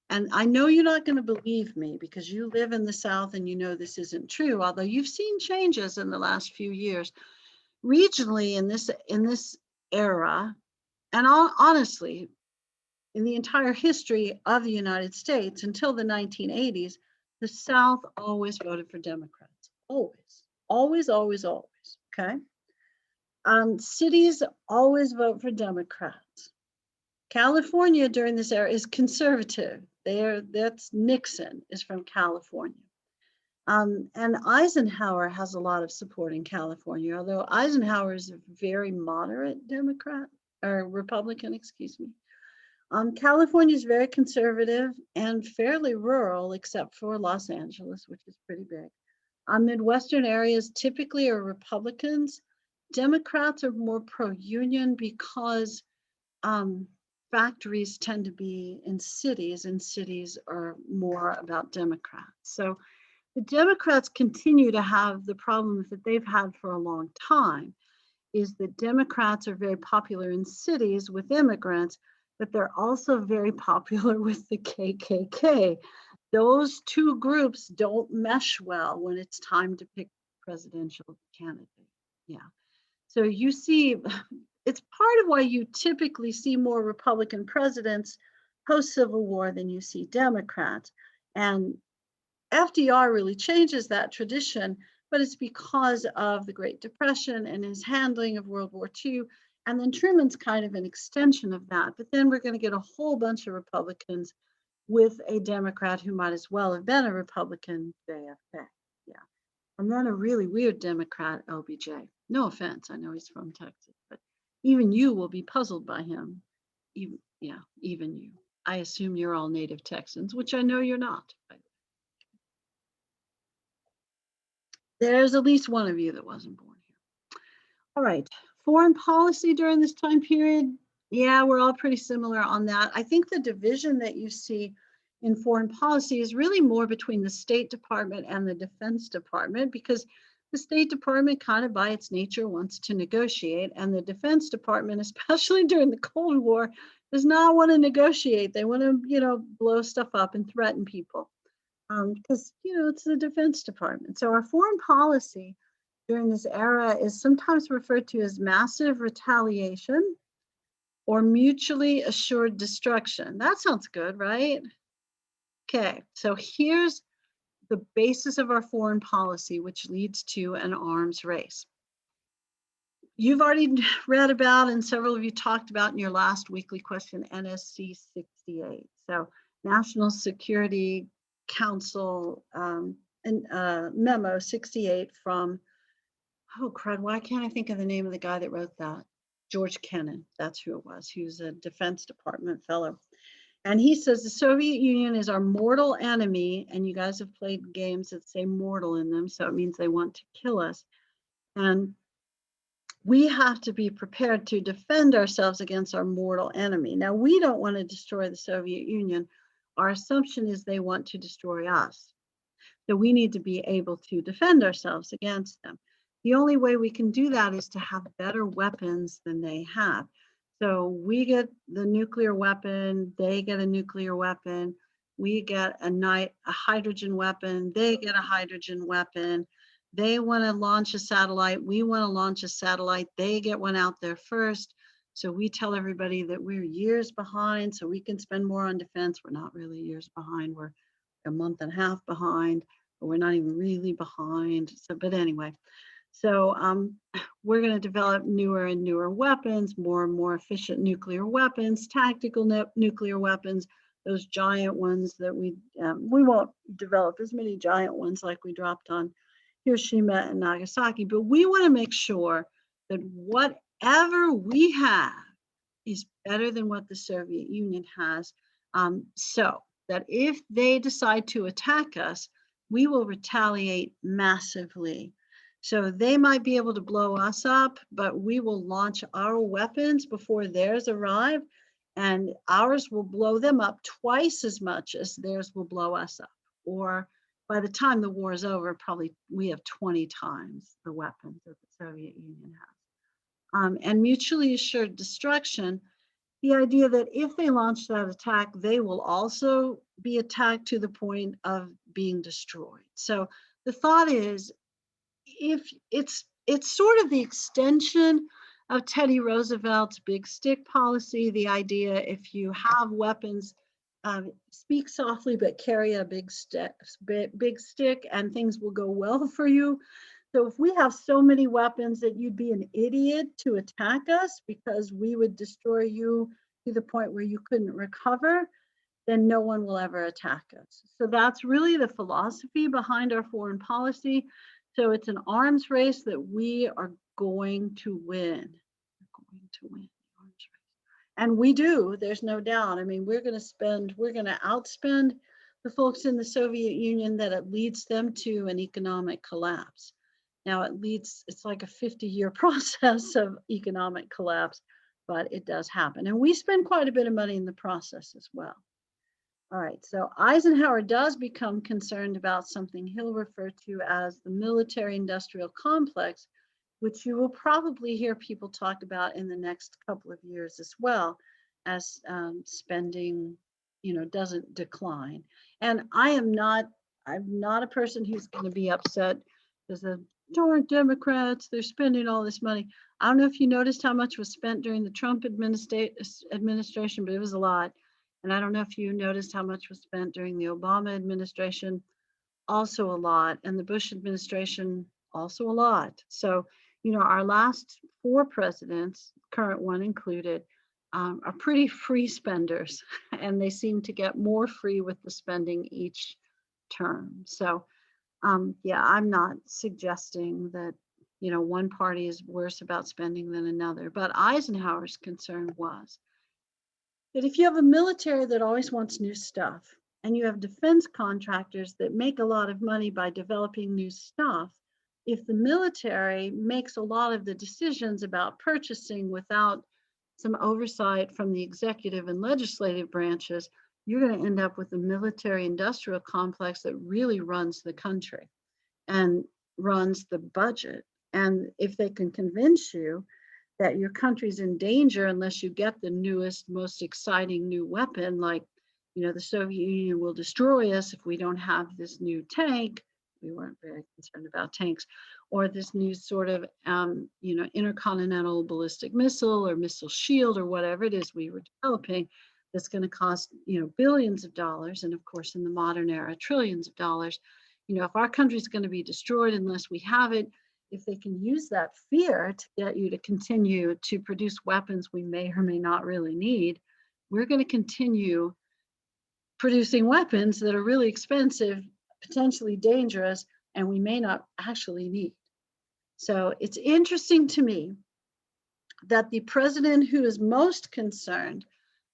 and I know you're not going to believe me because you live in the South and you know this isn't true, although you've seen changes in the last few years. Regionally, in this era, and honestly, in the entire history of the United States until the 1980s, the South always voted for Democrats. Always, always, always, always. Okay. Cities always vote for Democrats. California during this era is conservative. That's Nixon is from California. And Eisenhower has a lot of support in California, although Eisenhower is a very moderate Democrat or Republican, excuse me. California is very conservative and fairly rural, except for Los Angeles, which is pretty big. Midwestern areas typically are Republicans. Democrats are more pro-union because factories tend to be in cities, and cities are more about Democrats. So the Democrats continue to have the problems that they've had for a long time, is that Democrats are very popular in cities with immigrants, but they're also very popular with the KKK. Those two groups don't mesh well when it's time to pick presidential candidate. Yeah. So you see, it's part of why you typically see more Republican presidents post-Civil War than you see Democrats. And FDR really changes that tradition, but it's because of the Great Depression and his handling of World War II. And then Truman's kind of an extension of that. But then we're going to get a whole bunch of Republicans with a Democrat who might as well have been a Republican, JFK. Yeah. And then a really weird Democrat, LBJ. No offense, I know he's from Texas, but even you will be puzzled by him. Even you. I assume you're all native Texans, which I know you're not. There's at least one of you that wasn't born here. All right, foreign policy during this time period. Yeah, we're all pretty similar on that. I think the division that you see in foreign policy is really more between the State Department and the Defense Department, because the State Department kind of by its nature wants to negotiate, and the Defense Department, especially during the Cold War, does not want to negotiate. They want to, blow stuff up and threaten people. Because it's the Defense Department. So our foreign policy during this era is sometimes referred to as massive retaliation or mutually assured destruction. That sounds good, right? Okay, so here's the basis of our foreign policy, which leads to an arms race. You've already read about, and several of you talked about in your last weekly question, NSC 68. So National Security Council and memo 68 from, oh crud, why can't I think of the name of the guy that wrote that? George Kennan, that's who it was. He was a Defense Department fellow. And he says the Soviet Union is our mortal enemy, and you guys have played games that say mortal in them, so it means they want to kill us. And we have to be prepared to defend ourselves against our mortal enemy. Now, we don't want to destroy the Soviet Union. Our assumption is they want to destroy us. So we need to be able to defend ourselves against them. The only way we can do that is to have better weapons than they have. So we get the nuclear weapon, they get a nuclear weapon, we get a hydrogen weapon, they get a hydrogen weapon. They want to launch a satellite, we want to launch a satellite, they get one out there first. So we tell everybody that we're years behind so we can spend more on defense. We're not really years behind, we're a month and a half behind, but we're not even really behind. So, but anyway, so we're going to develop newer and newer weapons, more and more efficient nuclear weapons, tactical nuclear weapons, those giant ones that we won't develop as many giant ones like we dropped on Hiroshima and Nagasaki, but we want to make sure that whatever we have is better than what the Soviet Union has, so that if they decide to attack us, we will retaliate massively. So they might be able to blow us up, but we will launch our weapons before theirs arrive, and ours will blow them up twice as much as theirs will blow us up. Or by the time the war is over, probably we have 20 times the weapons that the Soviet Union has. And mutually assured destruction the idea that if they launch that attack, they will also be attacked to the point of being destroyed. So the thought is, if it's sort of the extension of Teddy Roosevelt's big stick policy, the idea if you have weapons, speak softly but carry a big stick and things will go well for you. So if we have so many weapons that you'd be an idiot to attack us because we would destroy you to the point where you couldn't recover, then no one will ever attack us. So that's really the philosophy behind our foreign policy. So it's an arms race that we are going to win. We're going to win the arms race. And we do, there's no doubt. I mean, we're going to outspend the folks in the Soviet Union that it leads them to an economic collapse. Now it's like a 50-year process of economic collapse, but it does happen. And we spend quite a bit of money in the process as well. All right, so Eisenhower does become concerned about something he'll refer to as the military-industrial complex, which you will probably hear people talk about in the next couple of years as well, as spending, doesn't decline. And I'm not a person who's going to be upset because the darn Democrats, they're spending all this money. I don't know if you noticed how much was spent during the Trump administration, but it was a lot. And I don't know if you noticed how much was spent during the Obama administration, also a lot. And the Bush administration, also a lot. So, our last 4 presidents, current one included, are pretty free spenders. And they seem to get more free with the spending each term. So, yeah, I'm not suggesting that, one party is worse about spending than another. But Eisenhower's concern was that if you have a military that always wants new stuff, and you have defense contractors that make a lot of money by developing new stuff, if the military makes a lot of the decisions about purchasing without some oversight from the executive and legislative branches, you're going to end up with a military-industrial complex that really runs the country and runs the budget. And if they can convince you that your country's in danger unless you get the newest, most exciting new weapon, like, the Soviet Union will destroy us if we don't have this new tank. We weren't very concerned about tanks, or this new sort of, intercontinental ballistic missile or missile shield or whatever it is we were developing that's going to cost, billions of dollars. And of course, in the modern era, trillions of dollars. If our country's going to be destroyed unless we have it, if they can use that fear to get you to continue to produce weapons we may or may not really need, we're going to continue producing weapons that are really expensive, potentially dangerous, and we may not actually need. So it's interesting to me that the president who is most concerned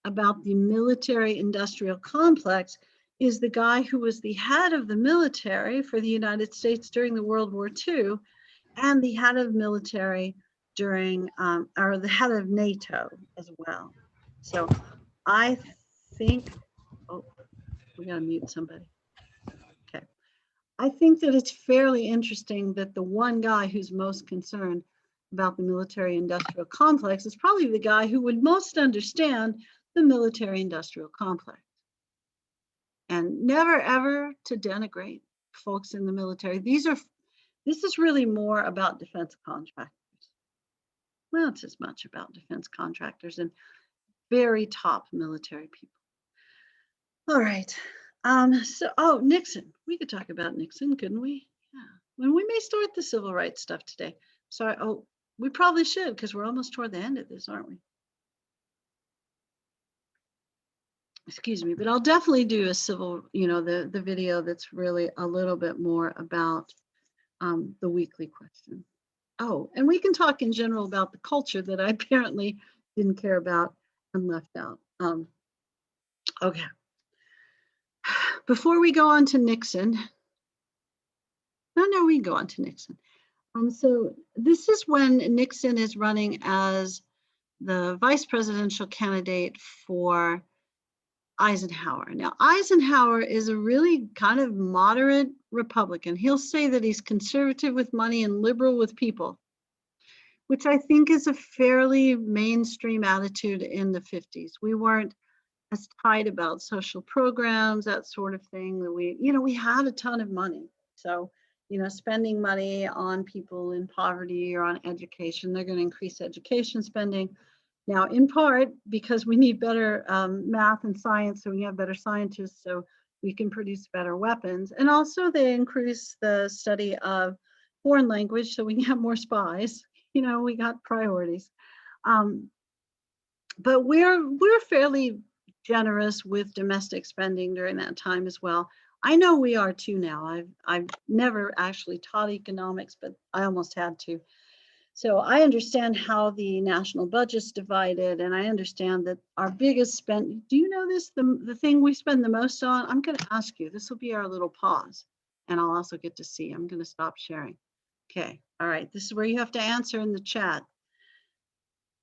about the military-industrial complex is the guy who was the head of the military for the United States during the World War II, and the head of military during, or the head of NATO as well. So I think, oh, we gotta mute somebody. Okay. I think that it's fairly interesting that the one guy who's most concerned about the military-industrial complex is probably the guy who would most understand the military-industrial complex. And never ever to denigrate folks in the military. This is really more about defense contractors. Well, it's as much about defense contractors and very top military people. All right. Nixon. We could talk about Nixon, couldn't we? Yeah. And we may start the civil rights stuff today. Sorry. Oh, we probably should because we're almost toward the end of this, aren't we? Excuse me, but I'll definitely do a civil, the video that's really a little bit more about the weekly question. Oh, and we can talk in general about the culture that I apparently didn't care about and left out. Okay. Before we go on to Nixon, no, we can go on to Nixon. So this is when Nixon is running as the vice presidential candidate for Eisenhower. Now, Eisenhower is a really kind of moderate Republican. He'll say that he's conservative with money and liberal with people. which I think is a fairly mainstream attitude in the 50s. We weren't as tight about social programs, that sort of thing, that we had a ton of money. So, spending money on people in poverty or on education, they're going to increase education spending. Now, in part because we need better math and science, so we have better scientists, so we can produce better weapons. And also they increase the study of foreign language, so we can have more spies. We got priorities. Um, but we're fairly generous with domestic spending during that time as well. I know we are too now. I've never actually taught economics, but I almost had to. So I understand how the national budget's divided, and I understand that our biggest spend, do you know this, the thing we spend the most on? I'm going to ask you, this will be our little pause, and I'll also get to see. I'm going to stop sharing. Okay, all right, this is where you have to answer in the chat.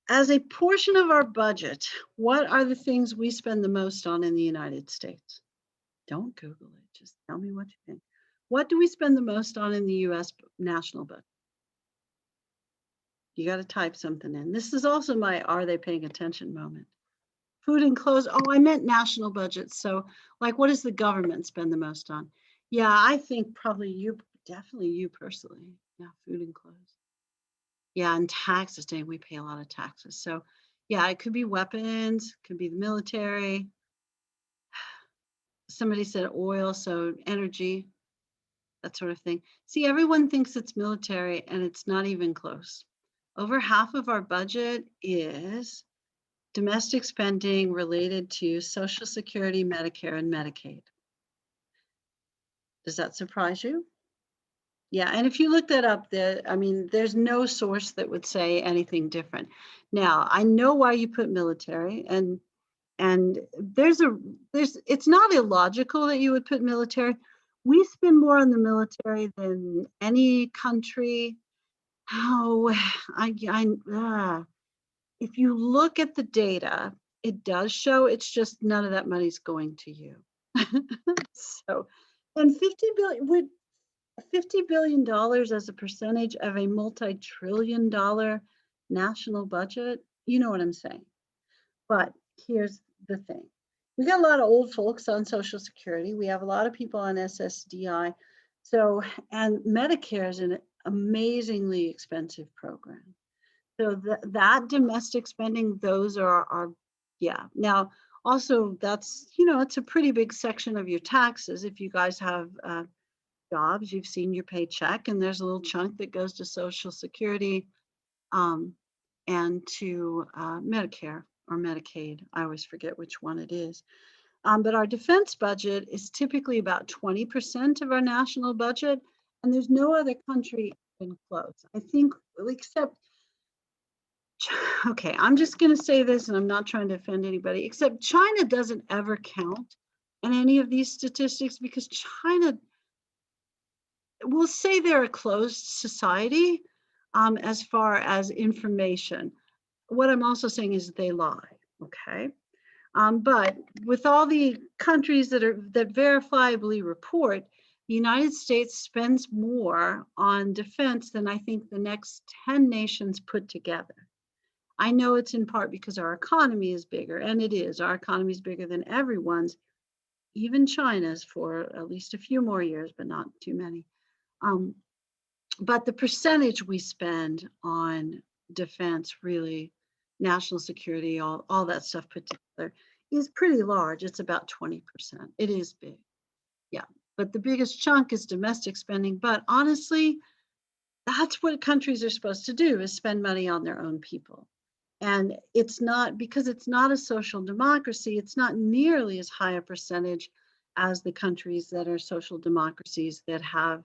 As a portion of our budget, what are the things we spend the most on in the United States? Don't Google it, just tell me what you think. What do we spend the most on in the US national budget? You got to type something in. This is also my are they paying attention moment. Food and clothes. Oh, I meant national budgets. So like, what does the government spend the most on? Yeah, I think probably you, definitely you personally. Yeah, food and clothes. Yeah, and taxes, dang, we pay a lot of taxes. So yeah, it could be weapons, could be the military. Somebody said oil, so energy, that sort of thing. See, everyone thinks it's military and it's not even close. Over half of our budget is domestic spending related to Social Security, Medicare, and Medicaid. Does that surprise you? Yeah, and if you look that up, there's no source that would say anything different. Now, I know why you put military, and it's not illogical that you would put military. We spend more on the military than any country. How if you look at the data, it does show, it's just none of that money's going to you. So, and $50 billion as a percentage of a multi-trillion-dollar national budget, you know what I'm saying. But here's the thing. We got a lot of old folks on Social Security. We have a lot of people on SSDI. So, and Medicare is an amazingly expensive program. So that domestic spending, those are yeah. Now, also that's, it's a pretty big section of your taxes. If you guys have jobs, you've seen your paycheck, and there's a little chunk that goes to Social Security and to Medicare or Medicaid. I always forget which one it is. But our defense budget is typically about 20% of our national budget, and there's no other country even close. I think, except, okay, I'm just going to say this, and I'm not trying to offend anybody, except China doesn't ever count in any of these statistics because China, will say they're a closed society as far as information. What I'm also saying is they lie, okay? But with all the countries that verifiably report, the United States spends more on defense than I think the next 10 nations put together. I know it's in part because our economy is bigger, and it is. Our economy is bigger than everyone's, even China's, for at least a few more years, but not too many. But the percentage we spend on defense, really, national security, all that stuff put together, is pretty large. It's about 20%. It is big. Yeah. But the biggest chunk is domestic spending. But honestly, that's what countries are supposed to do, is spend money on their own people. And it's not, because it's not a social democracy, it's not nearly as high a percentage as the countries that are social democracies that have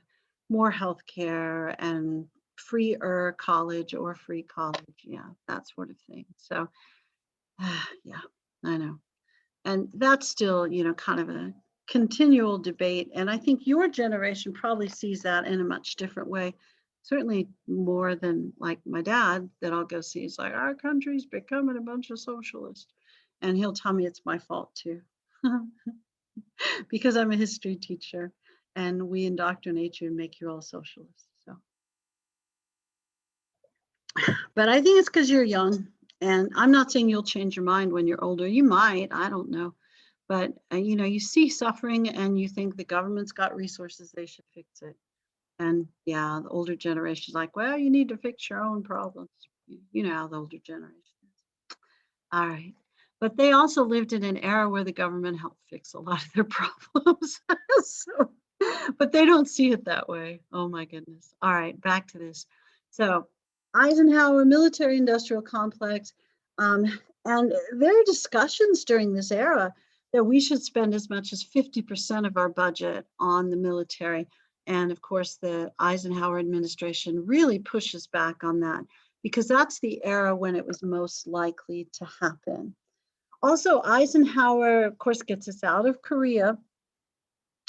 more health care and freer college or free college. Yeah, that sort of thing. So, yeah, I know. And that's still, kind of a continual debate. And I think your generation probably sees that in a much different way. Certainly more than like my dad that I'll go see. He's like, our country's becoming a bunch of socialists. And he'll tell me it's my fault too. Because I'm a history teacher and we indoctrinate you and make you all socialists. So, But I think it's because you're young. And I'm not saying you'll change your mind when you're older. You might, I don't know. But, you know, you see suffering and you think the government's got resources, they should fix it. And yeah, the older generation's like, well, you need to fix your own problems. You know how the older generation is. All right. But they also lived in an era where the government helped fix a lot of their problems. So, but they don't see it that way. Oh my goodness. All right, back to this. So Eisenhower military industrial complex. Um, and there are discussions during this era that we should spend as much as 50% of our budget on the military. And of course, the Eisenhower administration really pushes back on that because that's the era when it was most likely to happen. Also, Eisenhower, of course, gets us out of Korea,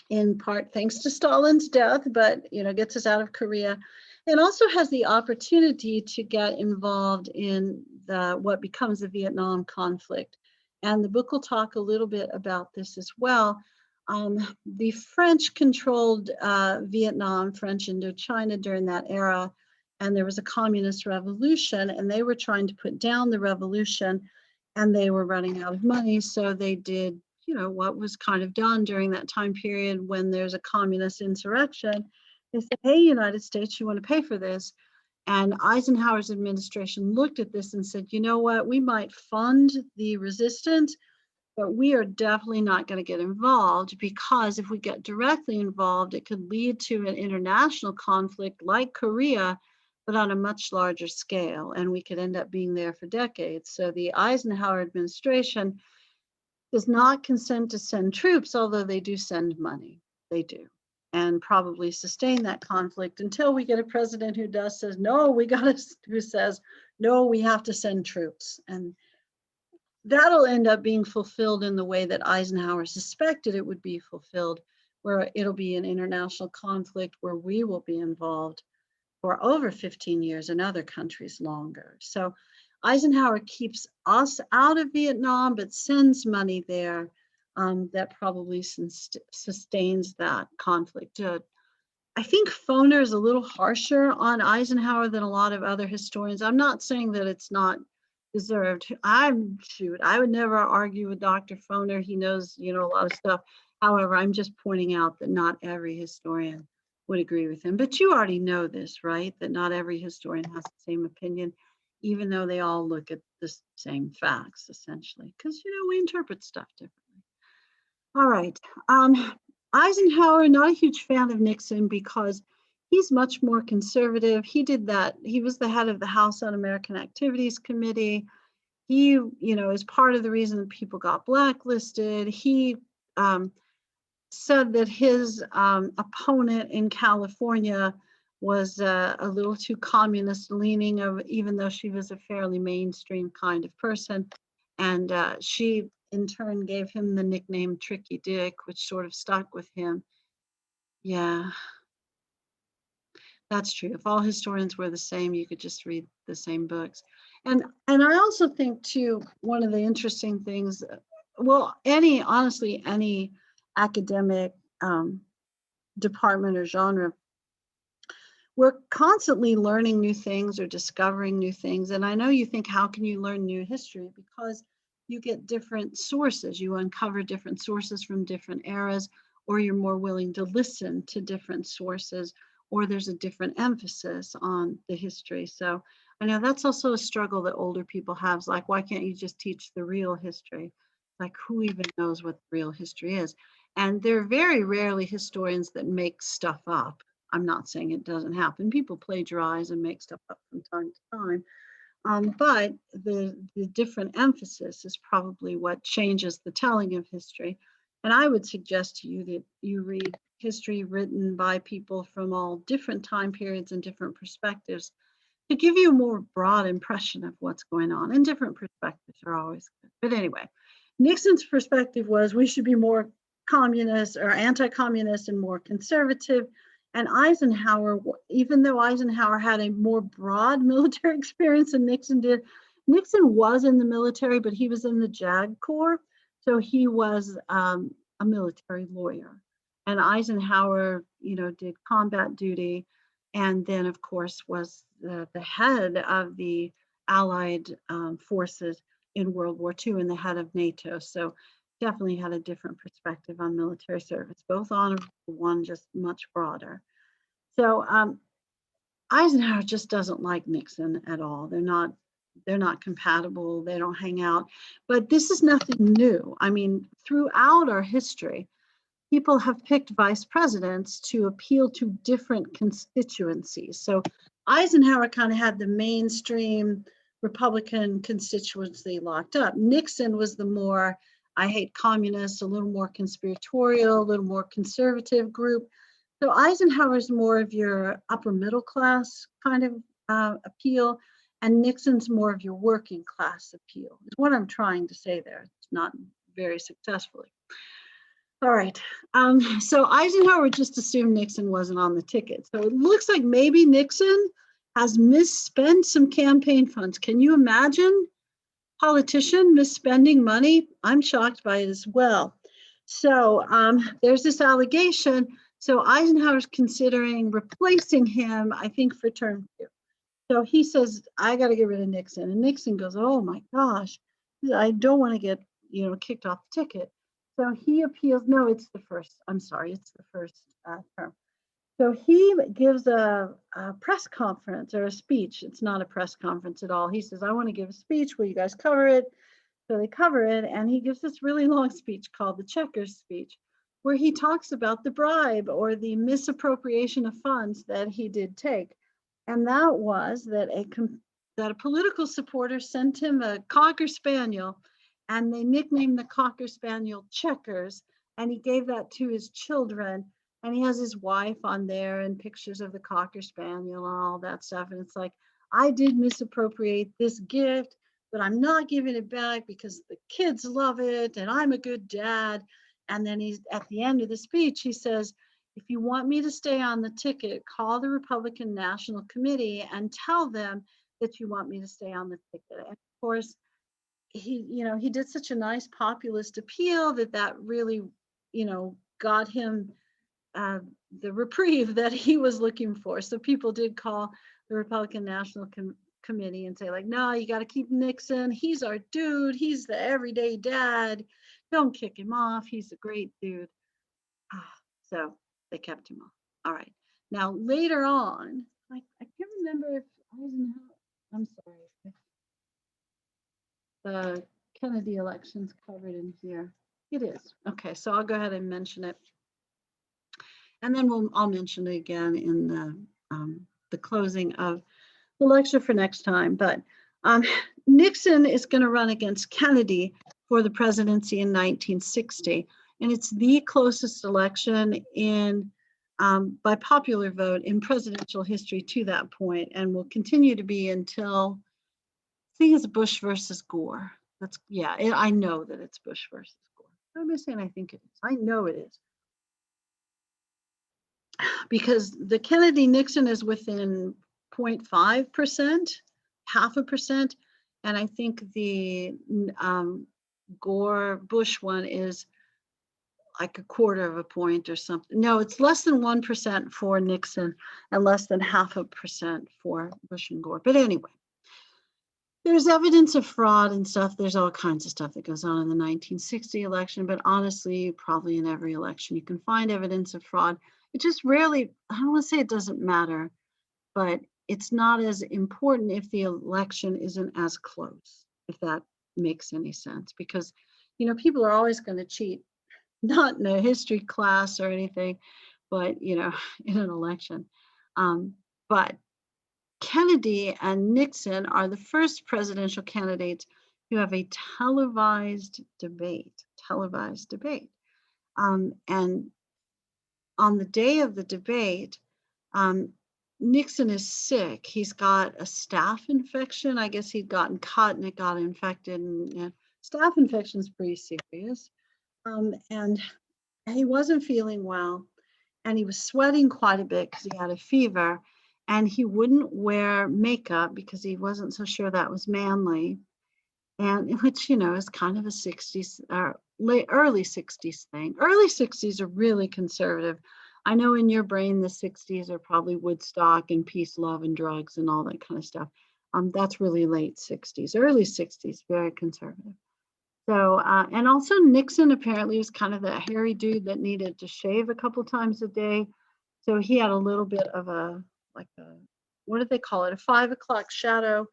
in part thanks to Stalin's death, but you know, gets us out of Korea, and also has the opportunity to get involved in what becomes the Vietnam conflict. And the book will talk a little bit about this as well. The French controlled Vietnam, French Indochina during that era, and there was a communist revolution, and they were trying to put down the revolution, and they were running out of money, so they did, you know, what was kind of done during that time period when there's a communist insurrection. They said, hey, United States, you want to pay for this? And Eisenhower's administration looked at this and said, you know what, we might fund the resistance, but we are definitely not going to get involved, because if we get directly involved, it could lead to an international conflict like Korea, but on a much larger scale, and we could end up being there for decades. So the Eisenhower administration does not consent to send troops, although they do send money. They do, and probably sustain that conflict until we get a president who says, no, who says, no, we have to send troops. And that'll end up being fulfilled in the way that Eisenhower suspected it would be fulfilled, where it'll be an international conflict where we will be involved for over 15 years and other countries longer. So Eisenhower keeps us out of Vietnam, but sends money there that probably sustains that conflict. I think Foner is a little harsher on Eisenhower than a lot of other historians. I'm not saying that it's not deserved. I would never argue with Dr. Foner. He knows, you know, a lot of stuff. However, I'm just pointing out that not every historian would agree with him. But you already know this, right? That not every historian has the same opinion, even though they all look at the same facts, essentially, because, you know, we interpret stuff differently. All right. Eisenhower, not a huge fan of Nixon because he's much more conservative. He did that. He was the head of the House Un-American Activities Committee. He, you know, is part of the reason that people got blacklisted. He said that his opponent in California was a little too communist leaning, even though she was a fairly mainstream kind of person. And she, in turn, gave him the nickname Tricky Dick, which sort of stuck with him. Yeah, that's true. If all historians were the same, you could just read the same books. And I also think, too, one of the interesting things, well, honestly, any academic department or genre, we're constantly learning new things or discovering new things. And I know you think, how can you learn new history? Because you get different sources. You uncover different sources from different eras, or you're more willing to listen to different sources, or there's a different emphasis on the history. So I know that's also a struggle that older people have. It's like, why can't you just teach the real history? Like, who even knows what real history is? And there are very rarely historians that make stuff up. I'm not saying it doesn't happen. People plagiarize and make stuff up from time to time. But the different emphasis is probably what changes the telling of history. And I would suggest to you that you read history written by people from all different time periods and different perspectives to give you a more broad impression of what's going on. And different perspectives are always good. But anyway, Nixon's perspective was we should be more communist or anti-communist and more conservative. And Eisenhower, even though Eisenhower had a more broad military experience than Nixon did, Nixon was in the military, but he was in the JAG Corps. So he was a military lawyer. And Eisenhower, you know, did combat duty. and then of course was the head of the Allied forces in World War II and the head of NATO. So definitely had a different perspective on military service, both honorable, one just much broader. So Eisenhower just doesn't like Nixon at all. They're not compatible. They don't hang out. But this is nothing new. I mean, throughout our history, people have picked vice presidents to appeal to different constituencies. So Eisenhower kind of had the mainstream Republican constituency locked up. Nixon was the more, I hate communists, a little more conspiratorial, a little more conservative group. So Eisenhower's more of your upper middle class kind of appeal, and Nixon's more of your working class appeal, is what I'm trying to say there. It's not very successfully. All right, so Eisenhower just assumed Nixon wasn't on the ticket. So it looks like maybe Nixon has misspent some campaign funds. Can you imagine politician misspending money? I'm shocked by it as well. So there's this allegation. So Eisenhower's considering replacing him, I think, for term 2. So he says, I got to get rid of Nixon. And Nixon goes, oh my gosh, I don't want to get, kicked off the ticket. So he appeals. No, it's the first. I'm sorry, it's the first term. So he gives a press conference or a speech. It's not a press conference at all. He says, I want to give a speech. Will you guys cover it? So they cover it. And he gives this really long speech called the Checkers speech, where he talks about the bribe or the misappropriation of funds that he did take. And that was that a political supporter sent him a Cocker Spaniel, and they nicknamed the Cocker Spaniel Checkers, and he gave that to his children, and he has his wife on there and pictures of the Cocker Spaniel and all that stuff. And it's like, I did misappropriate this gift, but I'm not giving it back because the kids love it and I'm a good dad. And then he's at the end of the speech, he says, if you want me to stay on the ticket, call the Republican National Committee and tell them that you want me to stay on the ticket. And of course, he did such a nice populist appeal that really, got him the reprieve that he was looking for. So people did call the Republican National Committee and say, like, no, you got to keep Nixon. He's our dude. He's the everyday dad. Don't kick him off. He's a great dude. So they kept him off. All right. Now, later on, I can't remember if Eisenhower, I'm sorry, the Kennedy election's covered in here. It is. Okay, so I'll go ahead and mention it. And then I'll mention it again in the closing of the lecture for next time. But Nixon is going to run against Kennedy for the presidency in 1960. And it's the closest election by popular vote in presidential history to that point, and will continue to be until, I think it's Bush versus Gore. I know that it's Bush versus Gore. I'm not saying I think it is. I know it is. Because the Kennedy-Nixon is within 0.5%, 0.5%, and I think the Gore-Bush one is like 1/4 point or something. No, it's less than 1% for Nixon and less than 0.5% for Bush and Gore. But anyway, there's evidence of fraud and stuff. There's all kinds of stuff that goes on in the 1960 election, but honestly, probably in every election, you can find evidence of fraud. It just rarely, I don't want to say it doesn't matter, but it's not as important if the election isn't as close, if that makes any sense, because, people are always going to cheat, not in a history class or anything, but, in an election. But Kennedy and Nixon are the first presidential candidates who have a televised debate. And on the day of the debate, Nixon is sick. He's got a staph infection. I guess he'd gotten cut and it got infected. And staph infection is pretty serious. And he wasn't feeling well. And he was sweating quite a bit because he had a fever. And he wouldn't wear makeup because he wasn't so sure that was manly. And which, is kind of a 60s or early 60s thing. Early 60s are really conservative. I know in your brain, the 60s are probably Woodstock and peace, love, and drugs and all that kind of stuff. That's really late 60s, early 60s, very conservative. So, and also Nixon apparently was kind of the hairy dude that needed to shave a couple times a day. So he had a little bit of a, like a, what did they call it? A 5 o'clock shadow,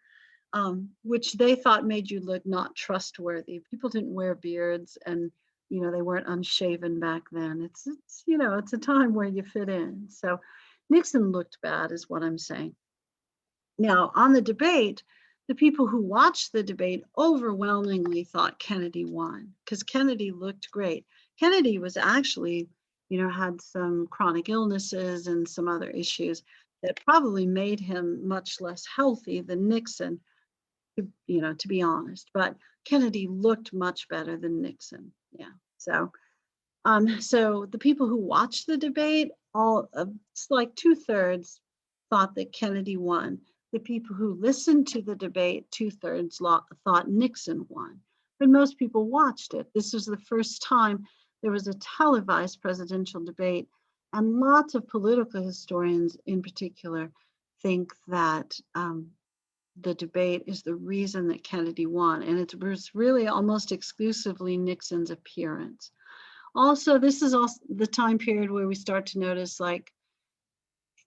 which they thought made you look not trustworthy. People didn't wear beards, and they weren't unshaven back then. It's it's a time where you fit in. So Nixon looked bad is what I'm saying. Now, on the debate, the people who watched the debate overwhelmingly thought Kennedy won because Kennedy looked great. Kennedy was actually, had some chronic illnesses and some other issues that probably made him much less healthy than Nixon, to be honest. But Kennedy looked much better than Nixon. Yeah. So the people who watched the debate, it's like 2/3 thought that Kennedy won. The people who listened to the debate, 2/3 thought Nixon won. But most people watched it. This was the first time there was a televised presidential debate. And lots of political historians in particular think that the debate is the reason that Kennedy won. And it was really almost exclusively Nixon's appearance. Also, this is also the time period where we start to notice, like,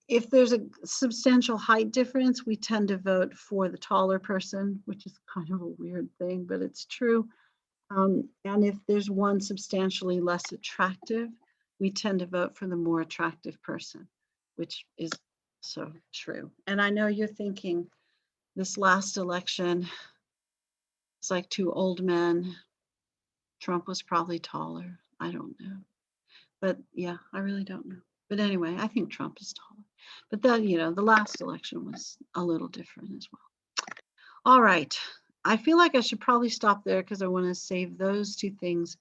if there's a substantial height difference, we tend to vote for the taller person, which is kind of a weird thing, but it's true. And if there's one substantially less attractive, we tend to vote for the more attractive person, which is so true. And I know you're thinking this last election, it's like two old men. Trump was probably taller. I don't know. But yeah, I really don't know. But anyway, I think Trump is taller. But then, the last election was a little different as well. All right. I feel like I should probably stop there because I want to save those two things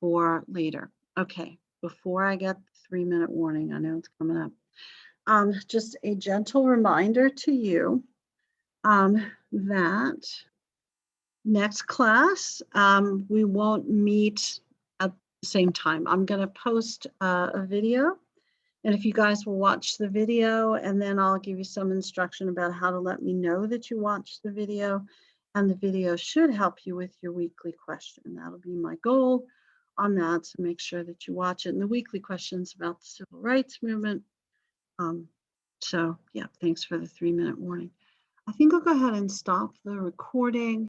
for later. Okay. Before I get the 3-minute warning, I know it's coming up. Just a gentle reminder to you that next class, we won't meet at the same time. I'm going to post a video, and if you guys will watch the video, and then I'll give you some instruction about how to let me know that you watched the video, and the video should help you with your weekly question. That'll be my goal on that, so make sure that you watch it. And the weekly questions about the civil rights movement. So yeah, thanks for the 3-minute warning. I think I'll go ahead and stop the recording.